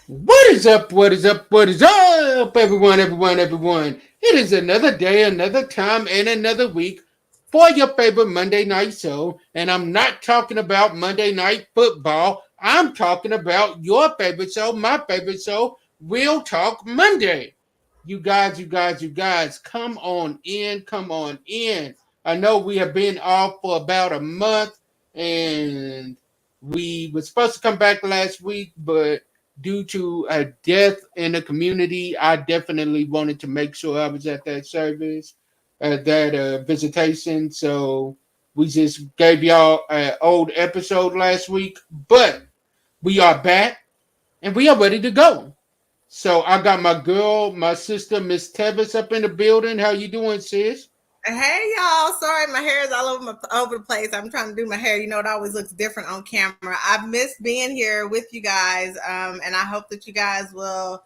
What is up? What is up? What is up, everyone, everyone, everyone? It is another day, another time, and another week for your favorite Monday night show. And I'm not talking about Monday night football. I'm talking about your favorite show, my favorite show, Real Talk Monday. You guys, come on in, come on in. I know we have been off for about a month, and we were supposed to come back last week, but due to a death in the community, I definitely wanted to make sure I was at that service, that visitation. So we just gave y'all an old episode last week, but we are back and we are ready to go. So I got my girl, my sister, Miss Tevis, up in the building. How you doing, sis? Hey y'all, sorry my hair is all over the place. I'm trying to do my hair. You know, it always looks different on camera. I've missed being here with you guys, and I hope that you guys will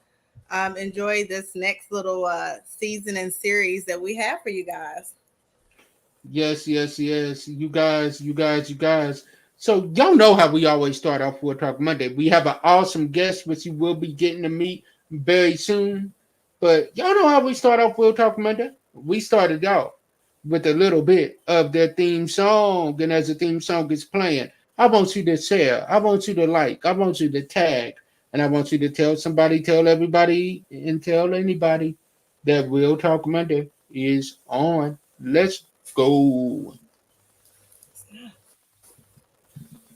enjoy this next little season and series that we have for you guys. Yes, yes, yes. You guys. So y'all know how we always start off We'll Talk Monday. We have an awesome guest, which you will be getting to meet very soon. But y'all know how we start off We'll Talk Monday? We started out with a little bit of their theme song, and as the theme song is playing, I want you to share, I want you to like, I want you to tag, and I want you to tell somebody, tell everybody, and tell anybody that We'll Talk Monday is on. Let's go.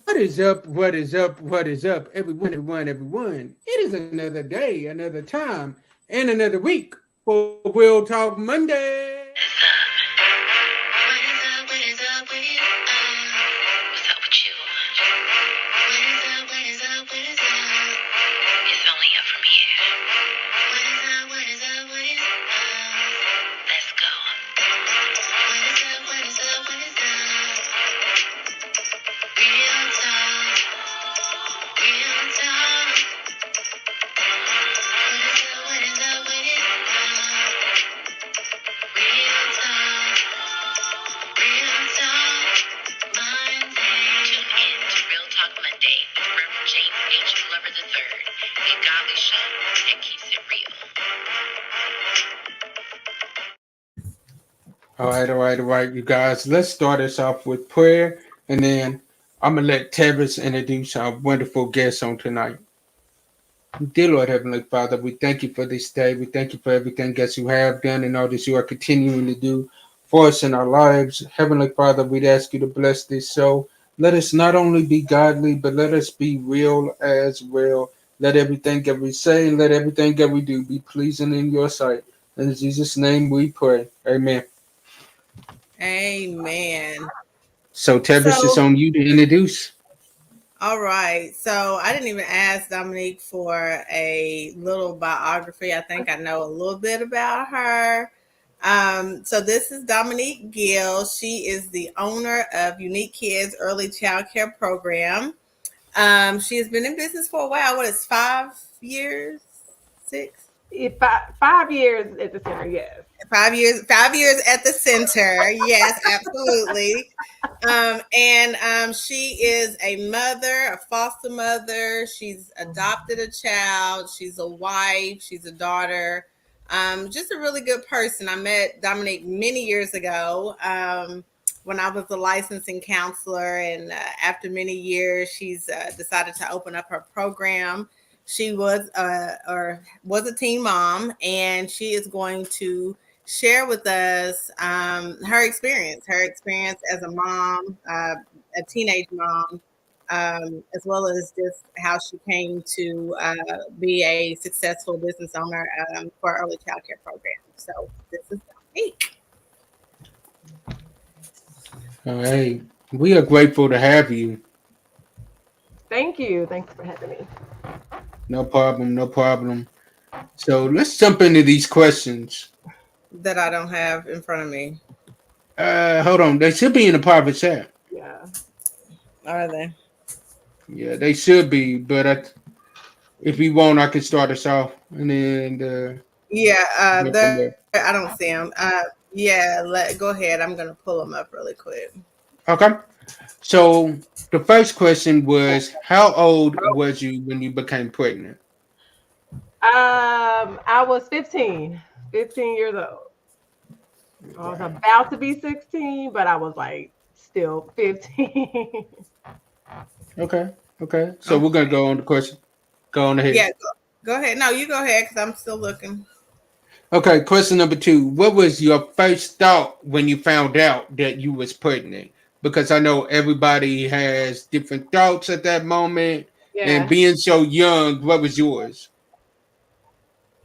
What is up? What is up? What is up? Everyone, everyone. It is another day, another time, and another week for Real Talk Monday. All right, you guys. Let's start us off with prayer, and then I'm gonna let Tevis introduce our wonderful guest on tonight. Dear Lord Heavenly Father, we thank you for this day. We thank you for everything that you have done and all that you are continuing to do for us in our lives. Heavenly Father, we'd ask you to bless this show. Let us not only be godly, but let us be real as well. Let everything that we say, let everything that we do be pleasing in your sight. In Jesus' name we pray. Amen. Amen. So, Tevis, it's So, on you to introduce. all right. So, I didn't even ask Dominique for a little biography. I think I know a little bit about her. So this is Dominique Gill. She is the owner of Unique Kids Early Child Care Program. She has been in business for a while. What is 5 years? Six? If 5 years at the center, yes. 5 years. 5 years at the center. Yes, absolutely. And she is a mother, a foster mother. She's adopted a child. She's a wife. She's a daughter. Just a really good person. I met Dominique many years ago when I was a licensing counselor, and after many years, she's decided to open up her program. She was a teen mom, and she is going to share with us her experience as a mom, a teenage mom, as well as just how she came to be a successful business owner for early child care program. So this is Dominique. All right. We are grateful to have you. Thank you. Thank you for having me. No problem, no problem. So let's jump into these questions. That I don't have in front of me. Hold on. They should be in the private chat. Yeah. Are they? Yeah, they should be. But if you want, I can start us off and then Yeah, go from there. I don't see them. Yeah, go ahead. I'm gonna pull them up really quick. Okay. So the first question was, how old was you when you became pregnant? I was 15 years old. I was about to be 16, but I was like still 15. Okay. Okay. So we're gonna Okay. go on the question. Go on ahead. Yeah, go ahead. No, you go ahead because I'm still looking. Okay, question number 2. What was your first thought when you found out that you was pregnant? Because I know everybody has different thoughts at that moment. And Yeah. being so young, what was yours?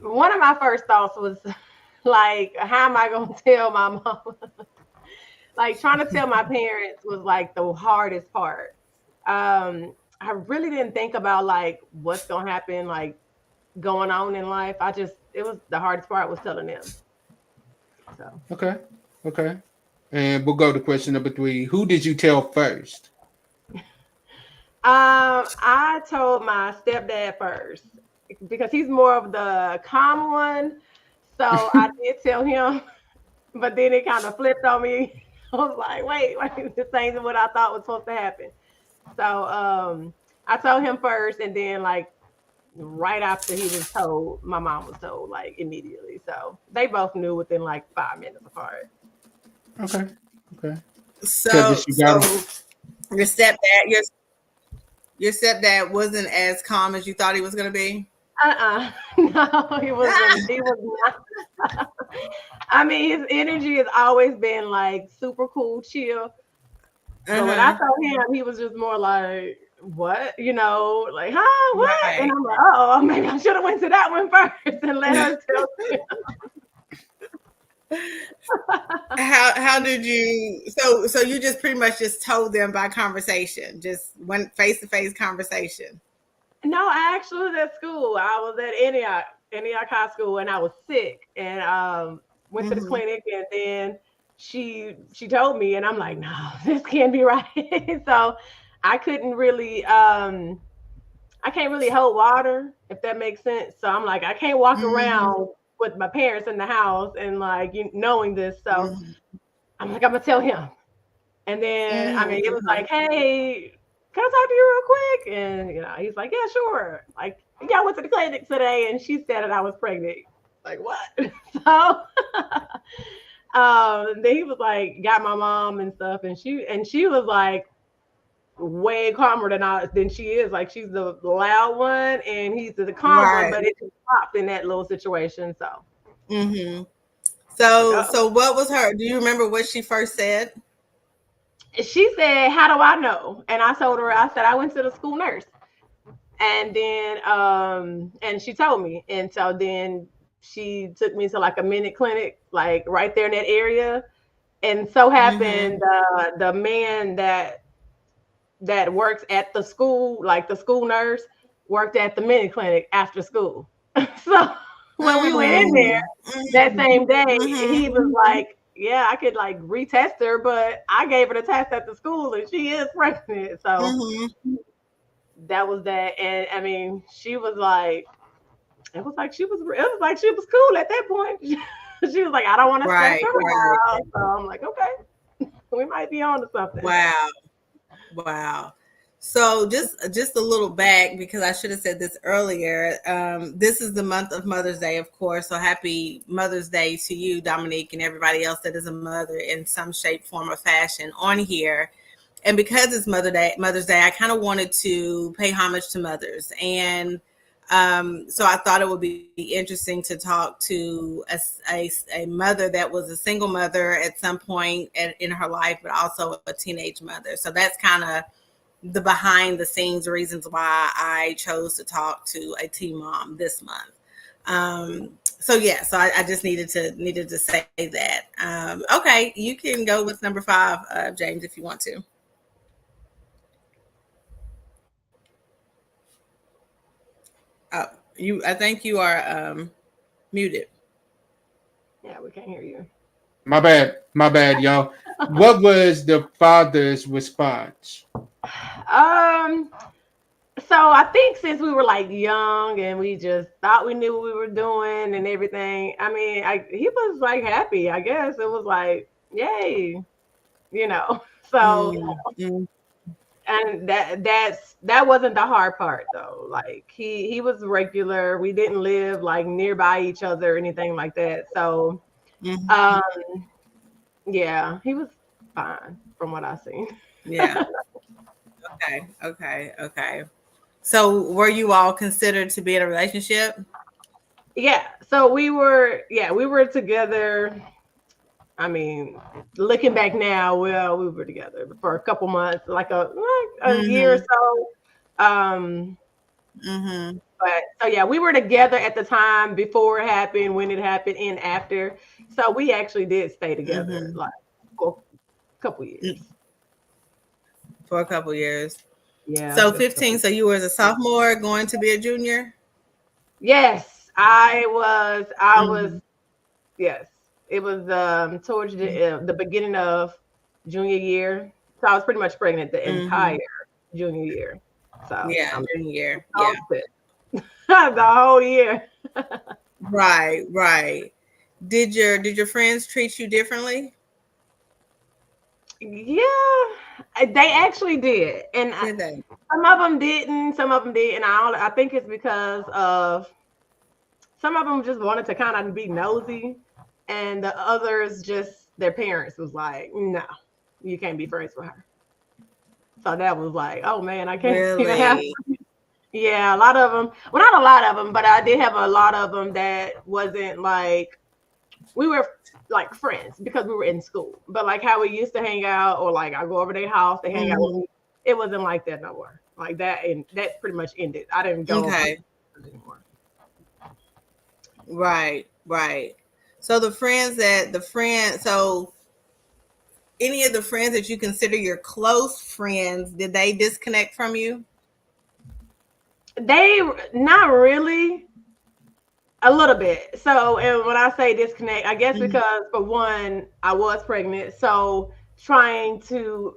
One of my first thoughts was like, how am I gonna tell my mom? Like trying to tell my parents was like the hardest part. I really didn't think about like what's gonna happen, like going on in life. It was the hardest part was telling them. So Okay. Okay. And we'll go to question number 3. Who did you tell first? I told my stepdad first because he's more of the calm one. So I did tell him, but then it kind of flipped on me. I was like, wait, this ain't what I thought was supposed to happen. So I told him first, and then like right after he was told, my mom was told like immediately. So they both knew within like 5 minutes apart. Okay. Okay. So, Kevin, you got him. so your stepdad, your stepdad wasn't as calm as you thought he was going to be. No, he wasn't. He was not. I mean, his energy has always been like super cool, chill. But when I Uh-huh. saw him, he was just more like, what? You know, like, huh, what? And Right. I'm like, oh, maybe I should have went to that one first and let her tell him. How did you so you just pretty much just told them by conversation, just went face to face conversation. No, I actually was at school. I was at Antioch High School, and I was sick, and went to the Mm-hmm. clinic, and then she told me, and I'm like, no, this can't be right. So I couldn't really I can't really hold water, if that makes sense. So I'm like, I can't walk Mm-hmm. around with my parents in the house and like knowing this. So Mm-hmm. I'm like, I'm gonna tell him. And then I mean, it was Mm-hmm. like, hey, can I talk to you real quick? And he's like, yeah, sure. Like, yeah, I went to the clinic today, and she said that I was pregnant. Like, what? So, then he was like, got my mom and stuff, and she was like way calmer than she is. Like, she's the loud one, and he's the calm one, Right. but it just popped in that little situation. So, Mm-hmm. I was like, So oh. what was her? Do you remember what she first said? She said, how do I know? And I told her, I said, I went to the school nurse. And then and she told me, and so then she took me to like a minute clinic like right there in that area, and so Mm-hmm. happened the man that works at the school, like the school nurse, worked at the minute clinic after school. So when we went in there that Mm-hmm. same day, Mm-hmm. he was like, yeah, I could like retest her, but I gave her the test at the school and she is pregnant. So Mm-hmm. that was that. And I mean, she was like, it was like she was cool at that point. She was like, I don't want to stress Right. her Right. out. So I'm like, okay, we might be on to something. Wow. Wow. So just a little back because I should have said this earlier. This is the month of Mother's Day, of course. So happy Mother's Day to you, Dominique, and everybody else that is a mother in some shape, form, or fashion on here. And because it's Mother's Day, I kind of wanted to pay homage to mothers. And so I thought it would be interesting to talk to a mother that was a single mother at some point in her life, but also a teenage mother. So that's kind of the behind the scenes reasons why I chose to talk to a teen mom this month. So yeah, so I just needed to say that. Okay, you can go with number 5, James, if you want to. Oh, I think you are muted. Yeah, we can't hear you. My bad, y'all. What was the father's response? Um, so I think since we were like young and we just thought we knew what we were doing and everything, I mean, he was like happy. I guess it was like, yay, you know. So Mm, mm, And that wasn't the hard part though. Like he was regular. We didn't live like nearby each other or anything like that. So Mhm. yeah, he was fine from what I've seen. Yeah. Okay. So were you all considered to be in a relationship? Yeah. So we were together. I mean, looking back now, well, we were together for a couple months, like a year or Mm-hmm. so. Mm-hmm. But so yeah, we were together at the time before it happened, when it happened, and after. So we actually did stay together Mm-hmm. like for a couple years. For a couple years. Yeah, So just a couple 15. So you were a sophomore going to be a junior? Yes, I was Mhm. yes. It was towards the beginning of junior year. So I was pretty much pregnant the entire Mhm. junior year. So Yeah, I'm junior year. Yeah. exhausted the whole year. Right. Did your friends treat you differently? Yeah, they actually did, and Did they? some of them didn't. Some of them did, and I think it's because of some of them just wanted to kind of be nosy, and the others just their parents was like, no, you can't be friends with her. So that was like, oh man, I can't even have. Really? Yeah, a lot of them. Well, not a lot of them, but I did have a lot of them that wasn't like we were like friends because we were in school. But like how we used to hang out, or like I go over their house, they hang out with Mhm. me. It wasn't like that no more. Like that, and that pretty much ended. I didn't go over Okay. anymore. Right. So so any of the friends that you consider your close friends, did they disconnect from you? They not really. A little bit. So, and when I say disconnect, I guess Mhm. because for one, I was pregnant, so trying to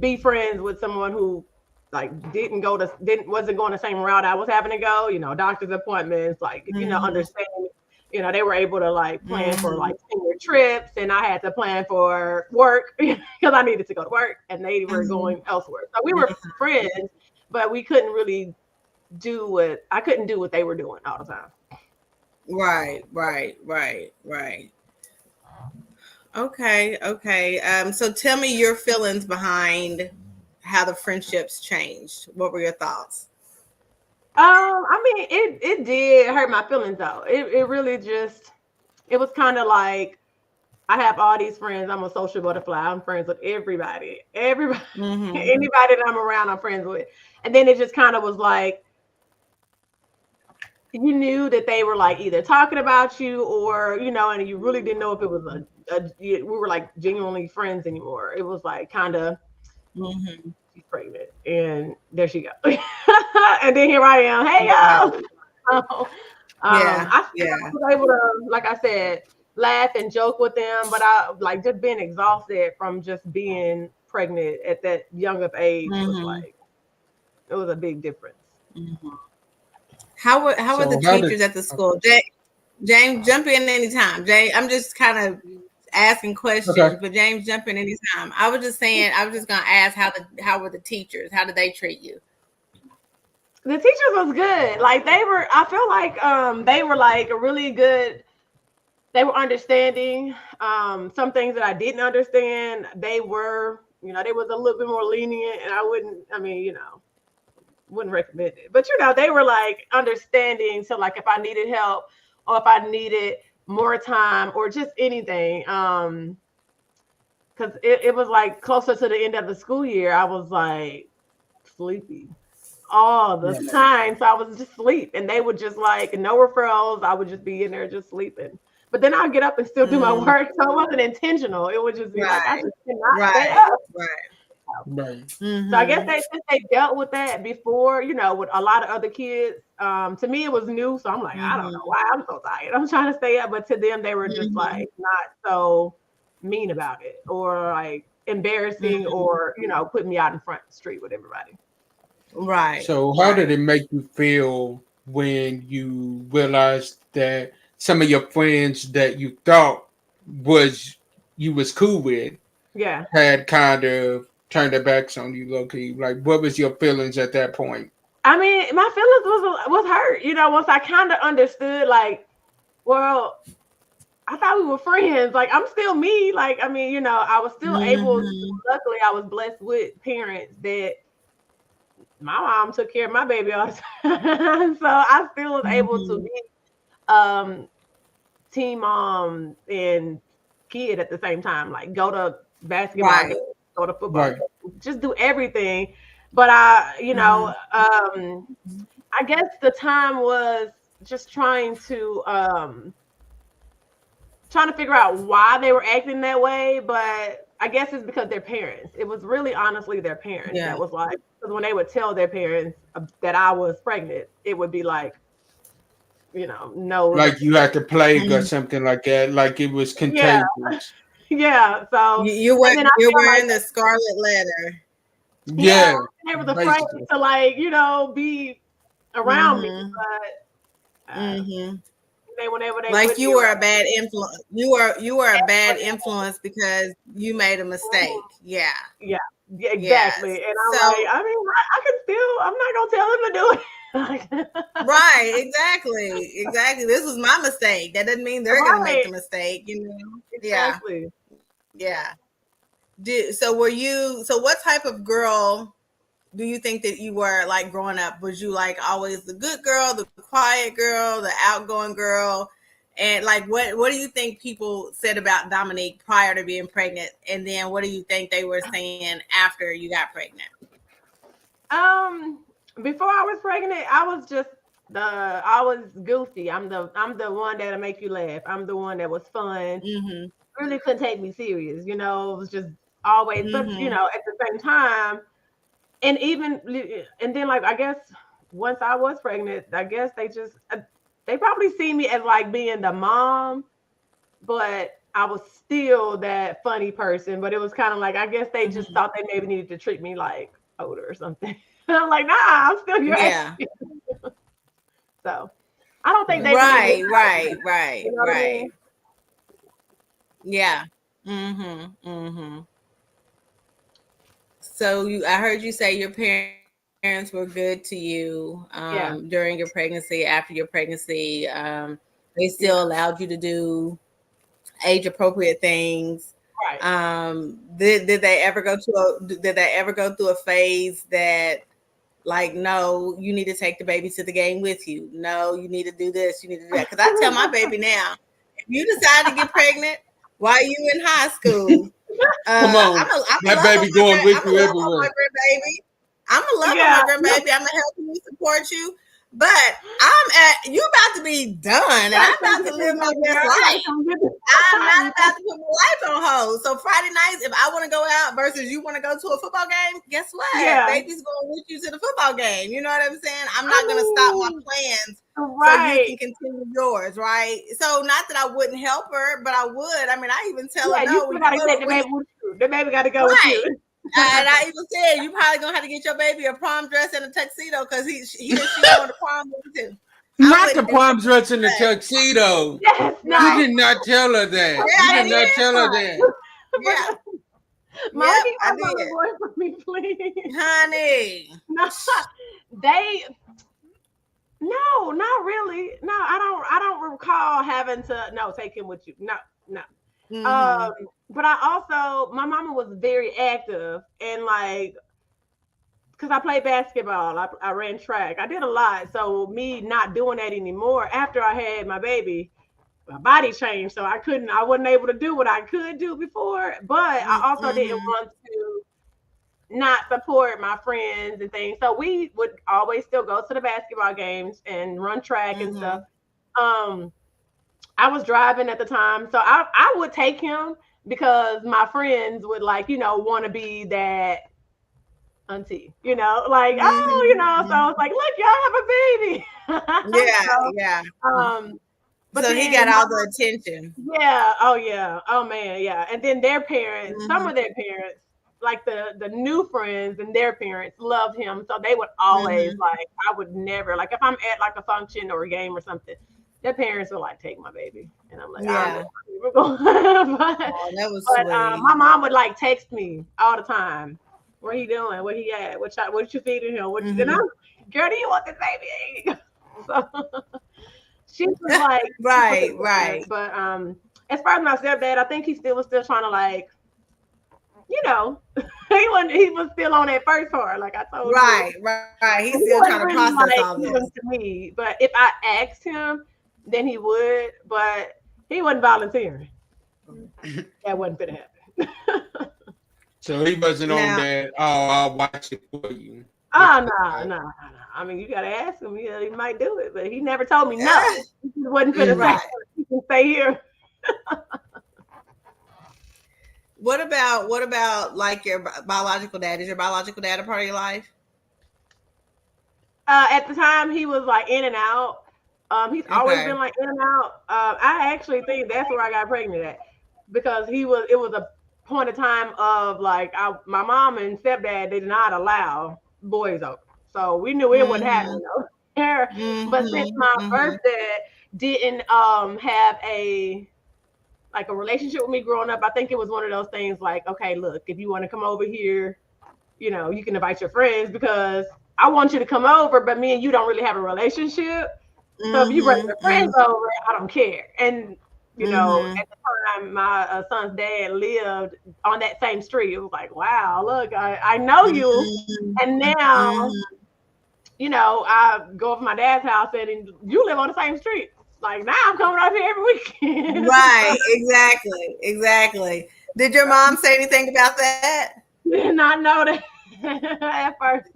be friends with someone who like didn't wasn't going the same route I was having to go, doctor's appointments, like Mhm. understanding, they were able to like plan for Mhm. like senior trips, and I had to plan for work because I needed to go to work, and they were Mhm. going elsewhere. So we were friends, but we couldn't really I couldn't do what they were doing all the time. Right. Okay. So tell me your feelings behind how the friendships changed. What were your thoughts? I mean, it did hurt my feelings though. It really just it was kind of like I have all these friends. I'm a social butterfly. I'm friends with everybody, Mm-hmm. anybody that I'm around, I'm friends with. And then it just kind of was like you knew that they were like either talking about you or and you really didn't know if it was we were like genuinely friends anymore. It was like kind of Mm-hmm. she's pregnant and there she go, and then here I am. Hey Right. y'all. So, Yeah. I still Yeah. was able to, like I said, laugh and joke with them, but I like just being exhausted from just being pregnant at that young of age was Mm-hmm. like it was a big difference. Mm-hmm. How were the So how did teachers at the school? James, jump in anytime. James, I'm just kind of asking okay. questions, but James, jump in anytime. I was just gonna ask how were the teachers? How did they treat you? The teachers was good. Like I feel like they were like a really good. They were understanding. Some things that I didn't understand, they were, they was a little bit more lenient, and I wouldn't. I mean, wouldn't recommend it. But they were like understanding. So like if I needed help or if I needed more time or just anything, because it was like closer to the end of the school year, I was like sleepy all the Right. time. So I was just sleep, and they would just like no referrals. I would just be in there just sleeping. But then I'll get up and still do my Mm, work. So it wasn't intentional. It would just be like I right, just cannot stay right, up. right. Right. So I guess Mm-hmm. since they dealt with that before, with a lot of other kids. To me it was new, so I'm like, I don't know Mm-hmm. why I'm so tired. I'm trying to stay up, but to them they were just Mm-hmm. like not so mean about it or like embarrassing Mm-hmm. or putting me out in front of the street with everybody. Right, So how did right. it make you feel when you realized that some of your friends that you thought was you was cool with Yeah. had kind of turned their backs on you, low key? Like, what was your feelings at that point? I mean, my feelings was hurt, you know, once I kind of understood, like, well, I thought we were friends. Like, I'm still me. Like, I mean, you know, I was still able to, luckily, I was blessed with parents that my mom took care of my baby all the time. So I still was able to be team mom and kid at the same time. Like, go to basketball, go to football, just do everything. But I, you know, I guess the time was just trying to figure out why they were acting that way. But I guess it's because their parents. It was really honestly their parents that was like, because when they would tell their parents that I was pregnant, it would be like, you know, no, like you had the plague or something like that, like it was contagious. Yeah. So you're wearing the scarlet letter. Yeah, they were afraid to, like, you know, be around me, but whenever they like you were a bad influence. You were a bad influence because you made a mistake. Yeah, exactly. Yes. And I'm like, I mean, I can still. I'm not gonna tell them to do it. Right? Exactly. This was my mistake. That doesn't mean they're gonna make the mistake. You know? Exactly. Yeah. So what type of girl do you think that you were, like, growing up? Was you like always the good girl, the quiet girl, the outgoing girl? And like, what do you think people said about Dominique prior to being pregnant? And then what do you think they were saying after you got pregnant? Before I was pregnant, I was goofy. I'm the one that'll make you laugh. I'm the one that was fun. Really couldn't take me serious, you know. It was just always, but you know, at the same time, and then, like, I guess once I was pregnant, I guess they probably see me as like being the mom, but I was still that funny person. But it was kind of like, I guess they just thought they maybe needed to treat me like older or something. I'm like, nah, I'm still your age. So I don't think they right. You know what I mean? Yeah. So I heard you say your parents were good to you during your pregnancy, after your pregnancy. They still allowed you to do age appropriate things. Right. Did they ever go through a phase that, like, no, you need to take the baby to the game with you. No, you need to do this. You need to do that. Because I tell my baby now, if you decide to get pregnant while you in high school, come on, that baby going with you everywhere. I'm a lover, my grandbaby. I'm gonna help you, support you. But you about to be done, and I'm about to live my best life. I'm not about to put my life on hold. So Friday nights, if I want to go out versus you want to go to a football game, guess what? Baby's going with you to the football game. You know what I'm saying? I'm not going to stop my plans so you can continue yours, right? So not that I wouldn't help her, but I would. I mean, I even tell her, no, you got to take the baby with you. The baby got to go with you. And I even said, you probably gonna have to get your baby a prom dress and a tuxedo because he or she going to prom with him. Not the prom dress and the tuxedo. Yes, you did not tell her that. You did not tell her that. Yeah. Mikey, come on the boy for me, please. Honey. No, no, not really. No, I don't recall having to take him with you. No. But my mama was very active, and like, because I played basketball, I ran track, I did a lot. So me not doing that anymore after I had my baby, my body changed, so I wasn't able to do what I could do before. But I also didn't want to not support my friends and things. So we would always still go to the basketball games and run track and stuff. I was driving at the time, so I would take him because my friends would, like, you know, want to be that auntie, you know, like, oh, you know, so I was like, look, y'all have a baby. But so he got all the attention. Yeah. Oh yeah. Oh man. Yeah. And then their parents, some of their parents, like the new friends and their parents loved him. So they would always like, I would never, like, if I'm at like a function or a game or something, their parents would like take my baby, and I'm like, we're going. But that was sweet. My mom would like text me all the time, What he doing? What he at? What you feeding him? What you, Mhm. and I'm, girl, do you want this baby? Here you go. So she was like, Right, right. But as far as my stepdad, I think he was still trying to like, he was still on that first part, like I told you. Right. He's He still wasn't trying to really, process like, all giving this. to me. But if I asked him, then he would. But he wasn't volunteering. That wasn't gonna happen. So he wasn't on Now- that. Oh, I'll watch it for you. Oh no. I mean, you gotta ask him. Yeah, he might do it, but he never told me no. He wasn't gonna Right. say you can stay here. What about like your biological dad? Is your biological dad a part of your life? At the time, he was like in and out. He's always Okay. been like in and out. I actually think that's where I got pregnant at, because it was a point of time of like my mom and stepdad, they did not allow boys over, so we knew it wouldn't happen. But since my birth dad didn't have a relationship with me growing up, I think it was one of those things like, okay, look, if you want to come over here, you can invite your friends, because I want you to come over, but me and you don't really have a relationship. So if you bring your friends over, I don't care. And at the time, my son's dad lived on that same street. It was like, wow, look, I know you, and now I go over to my dad's house, and you live on the same street. Like, now I'm coming over here every weekend. Right, exactly. Did your mom say anything about that? Did not know that at first.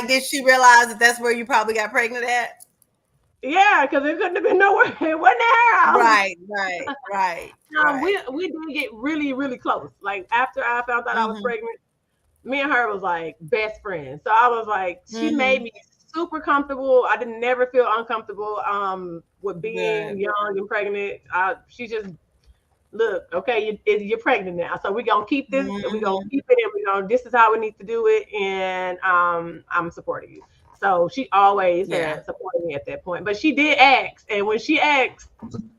Did she realize that that's where you probably got pregnant at? Yeah, because it couldn't have been nowhere. It wasn't her house. Right. We did get really, really close. Like, after I found out I was pregnant, me and her was like best friends. So I was like, she made me super comfortable. I didn't never feel uncomfortable with being young and pregnant. She just, look, okay, you're pregnant now, so we're gonna keep this, and we're gonna keep it, and this is how we need to do it, and I'm supporting you. So she always had supported me at that point. But she did ask, and when she asked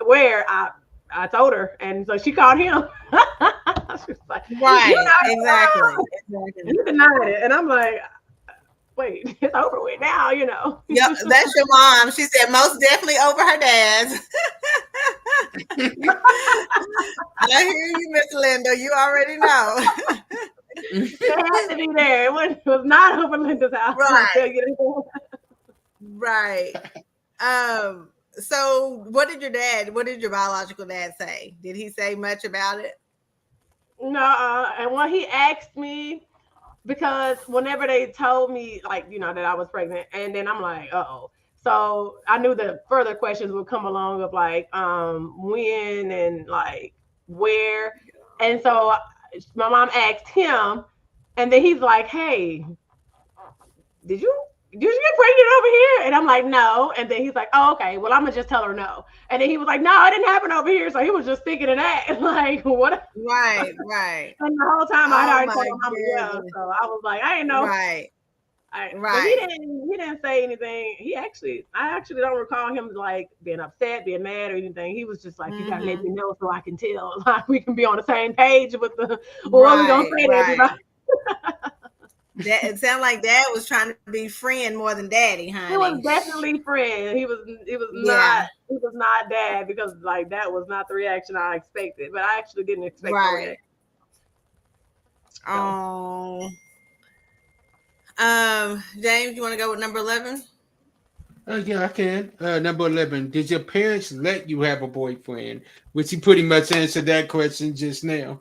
where, I told her, and so she called him. She was like, right, exactly. You denied it, and I'm like, wait, it's over with now, Yep, that's your mom. She said most definitely over her dad's. I hear you, Miss Linda. You already know. It had to be there. It was not over Linda's house. Right. So what did your biological dad say? Did he say much about it? No, and when he asked me, because whenever they told me, like, that I was pregnant, and then I'm like, uh-oh. So I knew the further questions would come along of like, when and like where. And so my mom asked him, and then he's like, hey, did you get pregnant over here? And I'm like, no. And then he's like, oh, okay, well, I'm gonna just tell her no. And then he was like, no, it didn't happen over here. So he was just thinking of that. Like, what? Right. And the whole time I already told him I'm so I was like, I didn't know. Right. But he didn't say anything. I actually don't recall him like being upset, being mad, or anything. He was just like, you gotta let me know so I can tell, like we can be on the same page with what we're gonna say to everybody. It sounded like Dad was trying to be friend more than Daddy, honey. He was definitely friend. He was not Dad, because like that was not the reaction I expected. But I actually didn't expect that. Oh. James, you want to go with number 11? Yeah, I can. Number 11. Did your parents let you have a boyfriend? Which you pretty much answered that question just now.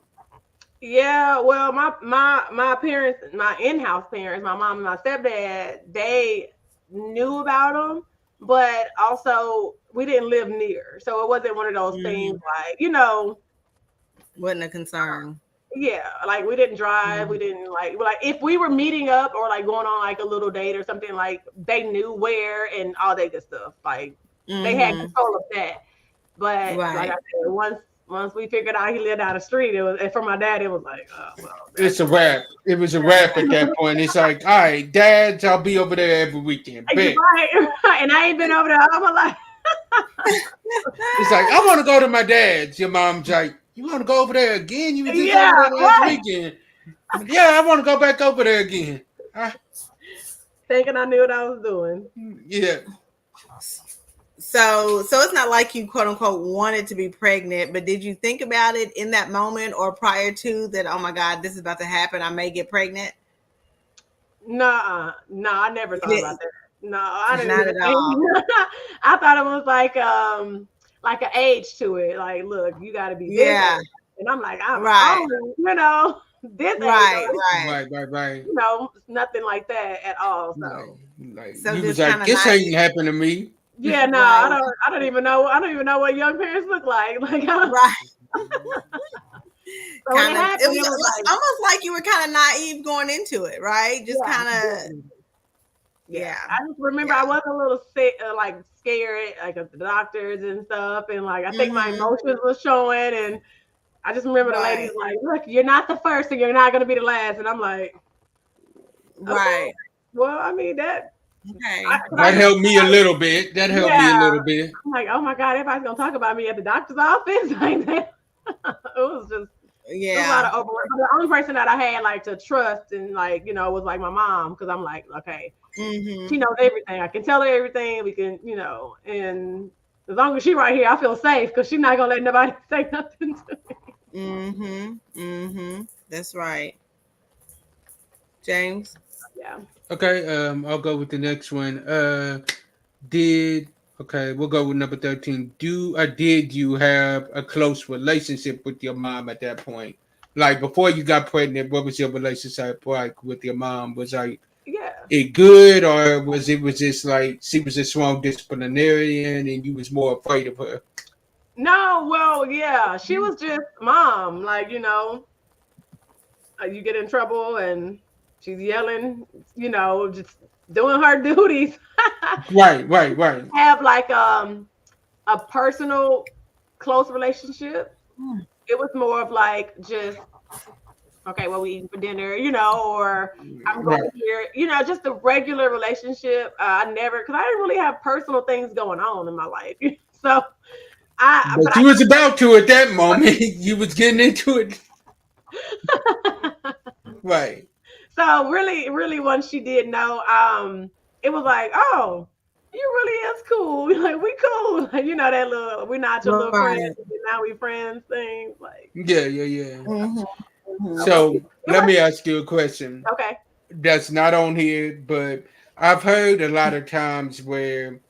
Yeah, well, my parents, my in-house parents, my mom and my stepdad, they knew about him, but also we didn't live near, so it wasn't one of those things like, wasn't a concern. Yeah, like we didn't drive, we didn't like if we were meeting up or like going on like a little date or something, like they knew where and all that good stuff. Like they had control of that. But like I said, once we figured out he lived down the street, it was, and for my dad, it was like, oh well. It's a wrap. It was a wrap at that point. It's like, all right, Dad, I'll be over there every weekend. Right. And I ain't been over there all my life. It's like, I want to go to my dad's. Your mom's like, you want to go over there again? You were just over there last weekend. Yeah, I want to go back over there again. Thinking I knew what I was doing. Yeah. So it's not like you quote unquote wanted to be pregnant, but did you think about it in that moment or prior to that? Oh my God, this is about to happen. I may get pregnant. No, I never thought about that. No, I didn't. Not at all. I thought it was like an age to it. Like, look, you got to be this age. And I'm like, I'm only, this age. Right. Nothing like that at all. So, so you was like, this ain't happened to me. Yeah, no, I don't even know. I don't even know what young parents look like. Like, right. So it was like, almost like you were kind of naive going into it, right? Just kind of. Yeah. I just remember I was a little sick, like scared, like of the doctors and stuff, and like I think my emotions was showing, and I just remember the ladies like, "Look, you're not the first, and you're not going to be the last," and I'm like, okay. Right. Well, I mean that. Okay. That helped me a little bit. That helped me a little bit. I'm like, oh my God, everybody's gonna talk about me at the doctor's office. Like that. It was just a lot of overwork. The only person that I had like to trust and like, was like my mom, because I'm like, okay, she knows everything. I can tell her everything. We can, and as long as she's right here, I feel safe because she's not gonna let nobody say nothing to me. That's right. James. Yeah. Okay, I'll go with the next one. We'll go with number 13. Did you have a close relationship with your mom at that point? Like before you got pregnant, what was your relationship like with your mom? Was it good, or was it just like she was a strong disciplinarian and you was more afraid of her? No, well, yeah, she was just mom. Like, you get in trouble and she's yelling, just doing her duties. Right. Have like a personal close relationship. It was more of like just, okay, what we eating for dinner, or I'm going here, just a regular relationship. I never, because I didn't really have personal things going on in my life. So but you was about to at that moment. You was getting into it. Right. So really, once she did know, it was like, oh, you really is cool. Like, we cool. Like, that little, we're not your little friends, now we friends thing. Like, yeah. So let me ask you a question. Okay. That's not on here, but I've heard a lot of times where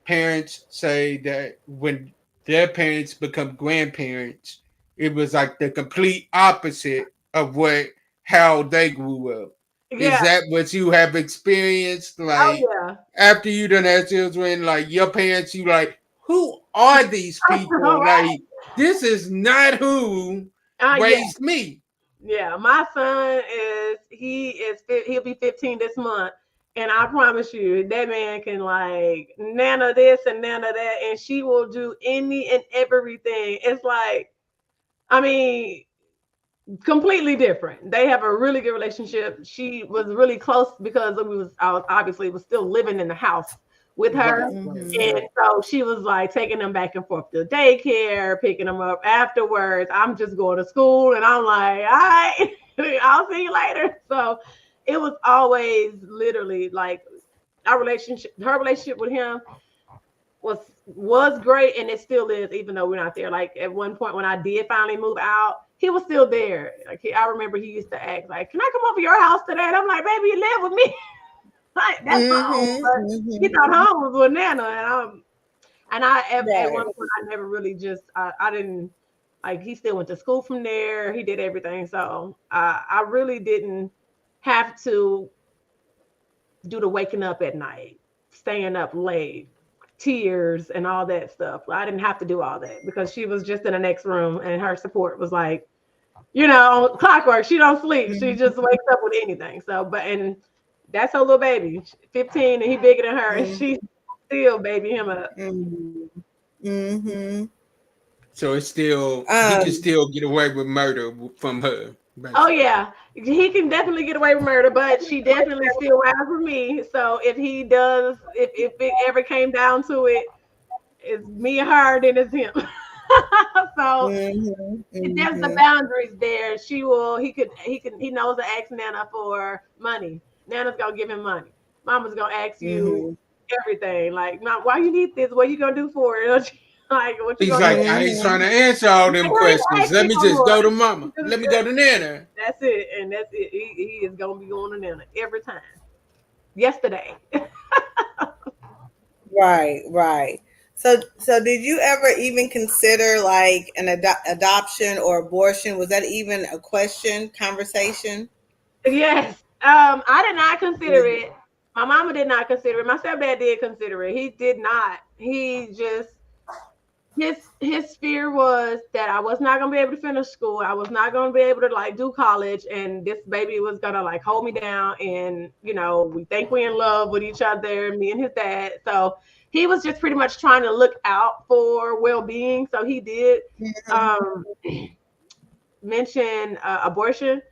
parents say that when their parents become grandparents, it was like the complete opposite of how they grew up. Yeah. Is that what you have experienced? Like, after you done had children, like your parents, you like, who are these people? Like, this is not who raised me. Yeah, my son he'll be 15 this month. And I promise you, that man can like nana this and nana that, and she will do any and everything. It's like, I mean, completely different. They have a really good relationship. She was really close because I was still living in the house with her. And so she was like taking them back and forth to daycare, picking them up afterwards. I'm just going to school and I'm like, all right, I'll see you later. So it was always literally like her relationship with him was great, and it still is, even though we're not there. Like at one point when I did finally move out, he was still there. Like I remember he used to ask like, "Can I come over to your house today?" And I'm like, "Baby, you live with me." Like that's home. But he thought home was with Nana, and at one point I never really I didn't like. He still went to school from there. He did everything, so I really didn't have to do the waking up at night, staying up late, tears and all that stuff. I didn't have to do all that because she was just in the next room, and her support was like, clockwork. She don't sleep. She just wakes up with anything. So, and that's her little baby, 15, and he bigger than her, and she still baby him up. So it's still he can still get away with murder from her. Basically. Oh yeah, he can definitely get away with murder, but she definitely still rides with me. So if he does, if it ever came down to it, it's me and her, then it's him. So there's the Mhm. boundaries there. He knows to ask Nana for money. Nana's gonna give him money. Mama's gonna ask you Mhm. everything. Like, Mom, why you need this? What you gonna do for it? Like, what you He's gonna do? like, I ain't trying to answer all them I ain't questions. ask Let you me no just more. go to mama. Let me go to Nana. That's it, and that's it. He is gonna be going to Nana every time. Yesterday. Right. So did you ever even consider like an adoption or abortion? Was that even a conversation? Yes. I did not consider it. My mama did not consider it. My stepdad did consider it. He did not. He just his fear was that I was not gonna be able to finish school. I was not gonna be able to like do college, and this baby was gonna like hold me down. And we think we're in love with each other, me and his dad. So he was just pretty much trying to look out for well-being. So he did um, mention abortion.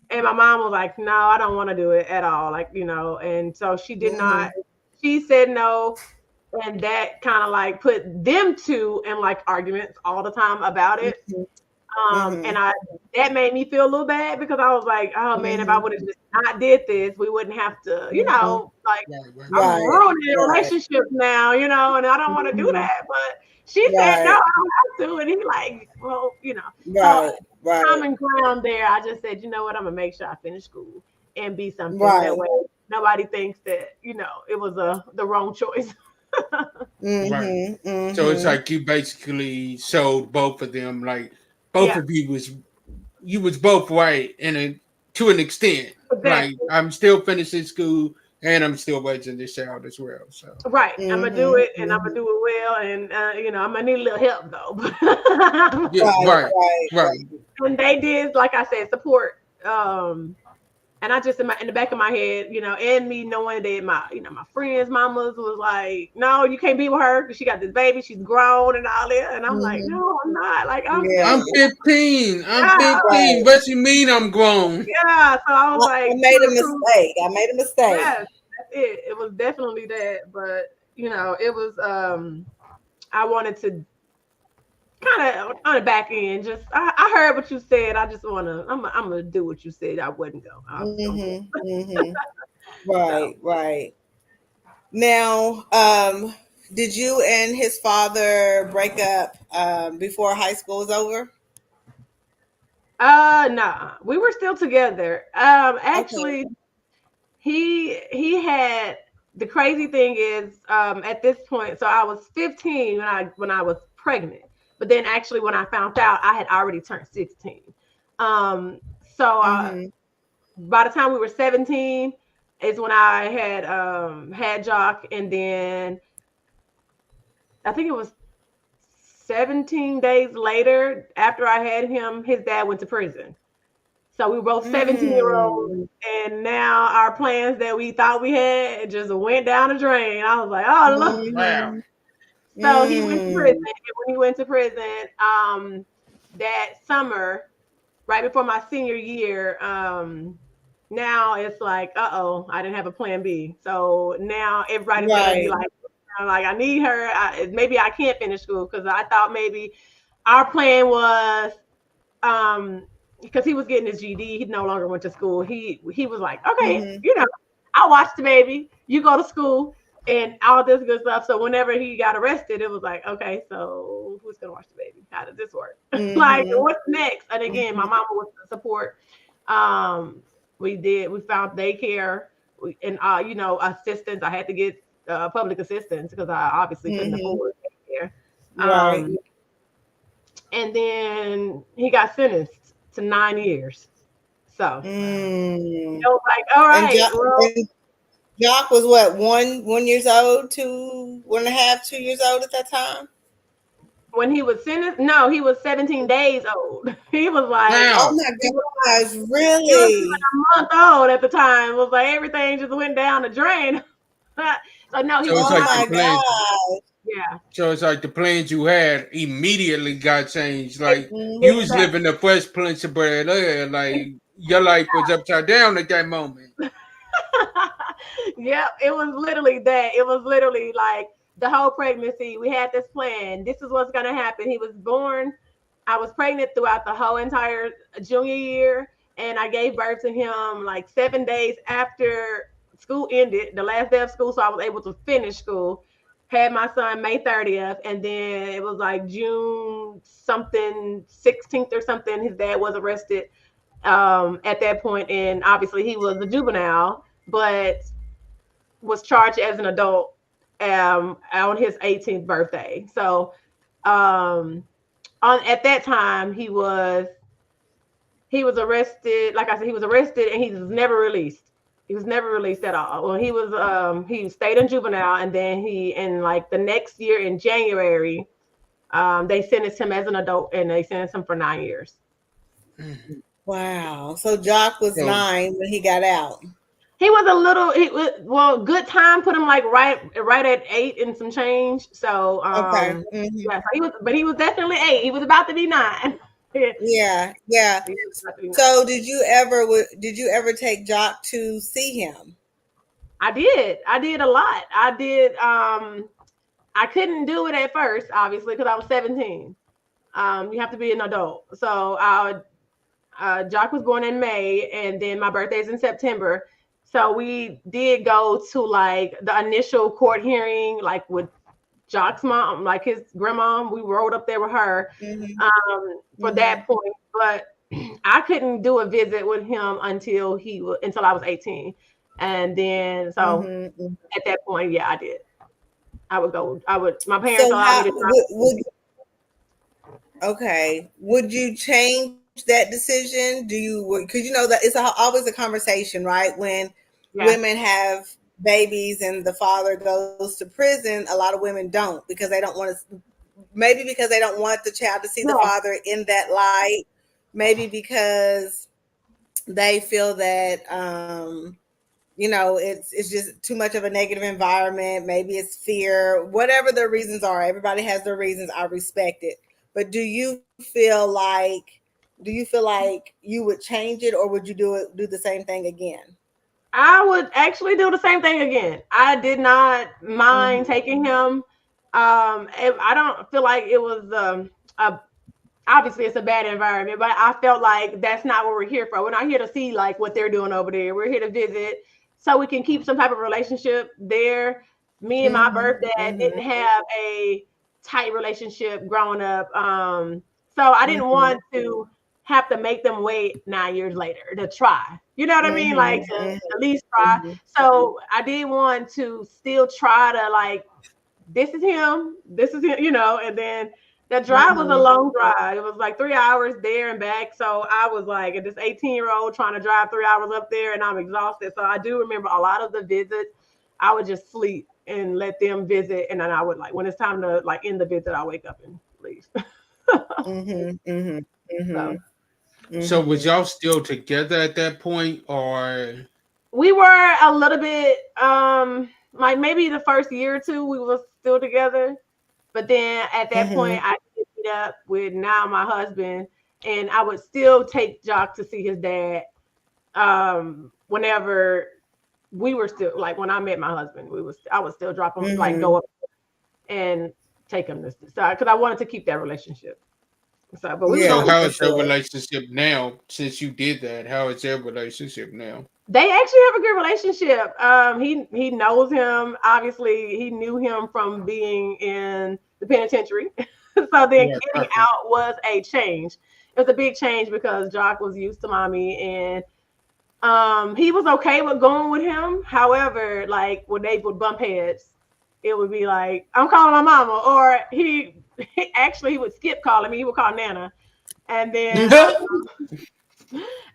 And my mom was like, no, I don't want to do it at all. Like, and so she did not, she said no. And that kind of like put them two in like arguments all the time about it. And that made me feel a little bad because I was like, oh man, if I would have just not did this, we wouldn't have to, like I'm ruining relationships now, and I don't want to do that. But she said no, I don't have to. And he like, well, so common ground there. I just said, you know what, I'm gonna make sure I finish school and be something that way nobody thinks that, it was the wrong choice. Right. So it's like you basically showed both of them, like both of you was both right to an extent. Exactly. Like I'm still finishing school and I'm still raising this child as well. So right, I'm gonna do it and I'm gonna do it well, and I'm gonna need a little help though. Yeah, right. And they did, like I said, support. And I just in the back of my head, and me knowing that my friends' mamas was like, no, you can't be with her because she got this baby, she's grown and all that. And I'm like, no, I'm not. Like I'm 15. I'm 15. What you mean I'm grown? Yeah. So I was like, I made a mistake. Yes, that's it. It was definitely that. But it was I wanted to kind of on the back end, just I heard what you said. I just I'm gonna do what you said. I wouldn't go. Right. Now, did you and his father break up before high school was over? Nah, we were still together. Actually, he had, the crazy thing is, at this point, so I was 15 when I was pregnant. But then actually when I found out, I had already turned 16. By the time we were 17 is when I had Jock, and then I think it was 17 days later after I had him, his dad went to prison. So we were both 17-year-olds, and now our plans that we thought we had just went down the drain. I was like, oh, look. Wow. So he went to prison. And when he went to prison, that summer, right before my senior year, now it's like, I didn't have a plan B. So now everybody's gonna be like, I need her. Maybe I can't finish school because I thought maybe our plan was, because he was getting his GED, he no longer went to school. He was like, okay, I'll watch the baby. You go to school. And all this good stuff. So whenever he got arrested, it was like, okay, so who's gonna watch the baby? How does this work? Like, what's next? And again, my mama was the support. We found daycare and assistance. I had to get public assistance because I obviously couldn't afford daycare. And then he got sentenced to 9 years. So it was like, all right. Jock was what, 1 years old, 1.5, 2 years old at that time? When he was sentenced? No, he was 17 days old. He was like, oh my gosh, really? He was like a month old at the time. It was like everything just went down the drain. So no, he was like the plans. Yeah. So it's like the plans you had immediately got changed. Like you was living the Fresh Prince of Bel-Air. Like your life was upside down at that moment. Yeah, it was literally that. It was literally like the whole pregnancy. We had this plan. This is what's gonna happen. He was born. I was pregnant throughout the whole entire junior year, and I gave birth to him like 7 days after school ended, the last day of school, so I was able to finish school. Had my son May 30th, and then it was like June something 16th or something. His dad was arrested at that point, and obviously he was a juvenile, but was charged as an adult on his 18th birthday. So at that time he was arrested. Like I said, he was arrested and he was never released. He was never released at all. Well, he stayed in juvenile, and then in like the next year in January, they sentenced him as an adult, and they sentenced him for 9 years. Wow. So Jock was 9 when he got out. He was good time put him like right at 8 and some change. So okay. Yeah, so he was definitely 8. He was about to be 9. Yeah. So did you ever take Jock to see him? I did a lot. I did. I couldn't do it at first, obviously, because I was 17. You have to be an adult. So Jock was born in May, and then my birthday's in September. So we did go to like the initial court hearing, like with Jock's mom, like his grandma. We rode up there with her for that point. But I couldn't do a visit with him until I was 18. And then at that point, yeah, I did. My parents allowed me to okay. Would you change that decision? Because you know that it's always a conversation, right? When women have babies and the father goes to prison, a lot of women don't, because they don't want to, maybe because they don't want the child to see the father in that light, maybe because they feel that it's just too much of a negative environment, maybe it's fear, whatever their reasons are. Everybody has their reasons. I respect it. But do you feel like you would change it, or would you do the same thing again? I would actually do the same thing again. I did not mind taking him. I don't feel like it was obviously it's a bad environment, but I felt like that's not what we're here for. We're not here to see like what they're doing over there. We're here to visit so we can keep some type of relationship there. Me and my birth dad didn't have a tight relationship growing up. So I didn't want to have to make them wait 9 years later to try. You know what I mean? Like to at least try. So I did want to still try to like, this is him, and then the drive was a long drive. It was like 3 hours there and back. So I was like, this 18-year-old trying to drive 3 hours up there, and I'm exhausted. So I do remember a lot of the visits, I would just sleep and let them visit. And then I would like, when it's time to like end the visit, I'll wake up and leave. So was y'all still together at that point, or? We were a little bit, like maybe the first year or two, we were still together. But then at that point, I ended up with now my husband, and I would still take Jock to see his dad whenever we were still, like when I met my husband, I would still drop him, like go up and take him to, because I wanted to keep that relationship. So how is their relationship now? Since you did that, how is their relationship now? They actually have a good relationship. He knows him. Obviously, he knew him from being in the penitentiary. So then getting out was a change. It was a big change because Jock was used to mommy, and he was okay with going with him. However, like when they would bump heads, it would be like, I'm calling my mama, or he would skip calling me. He would call Nana, and then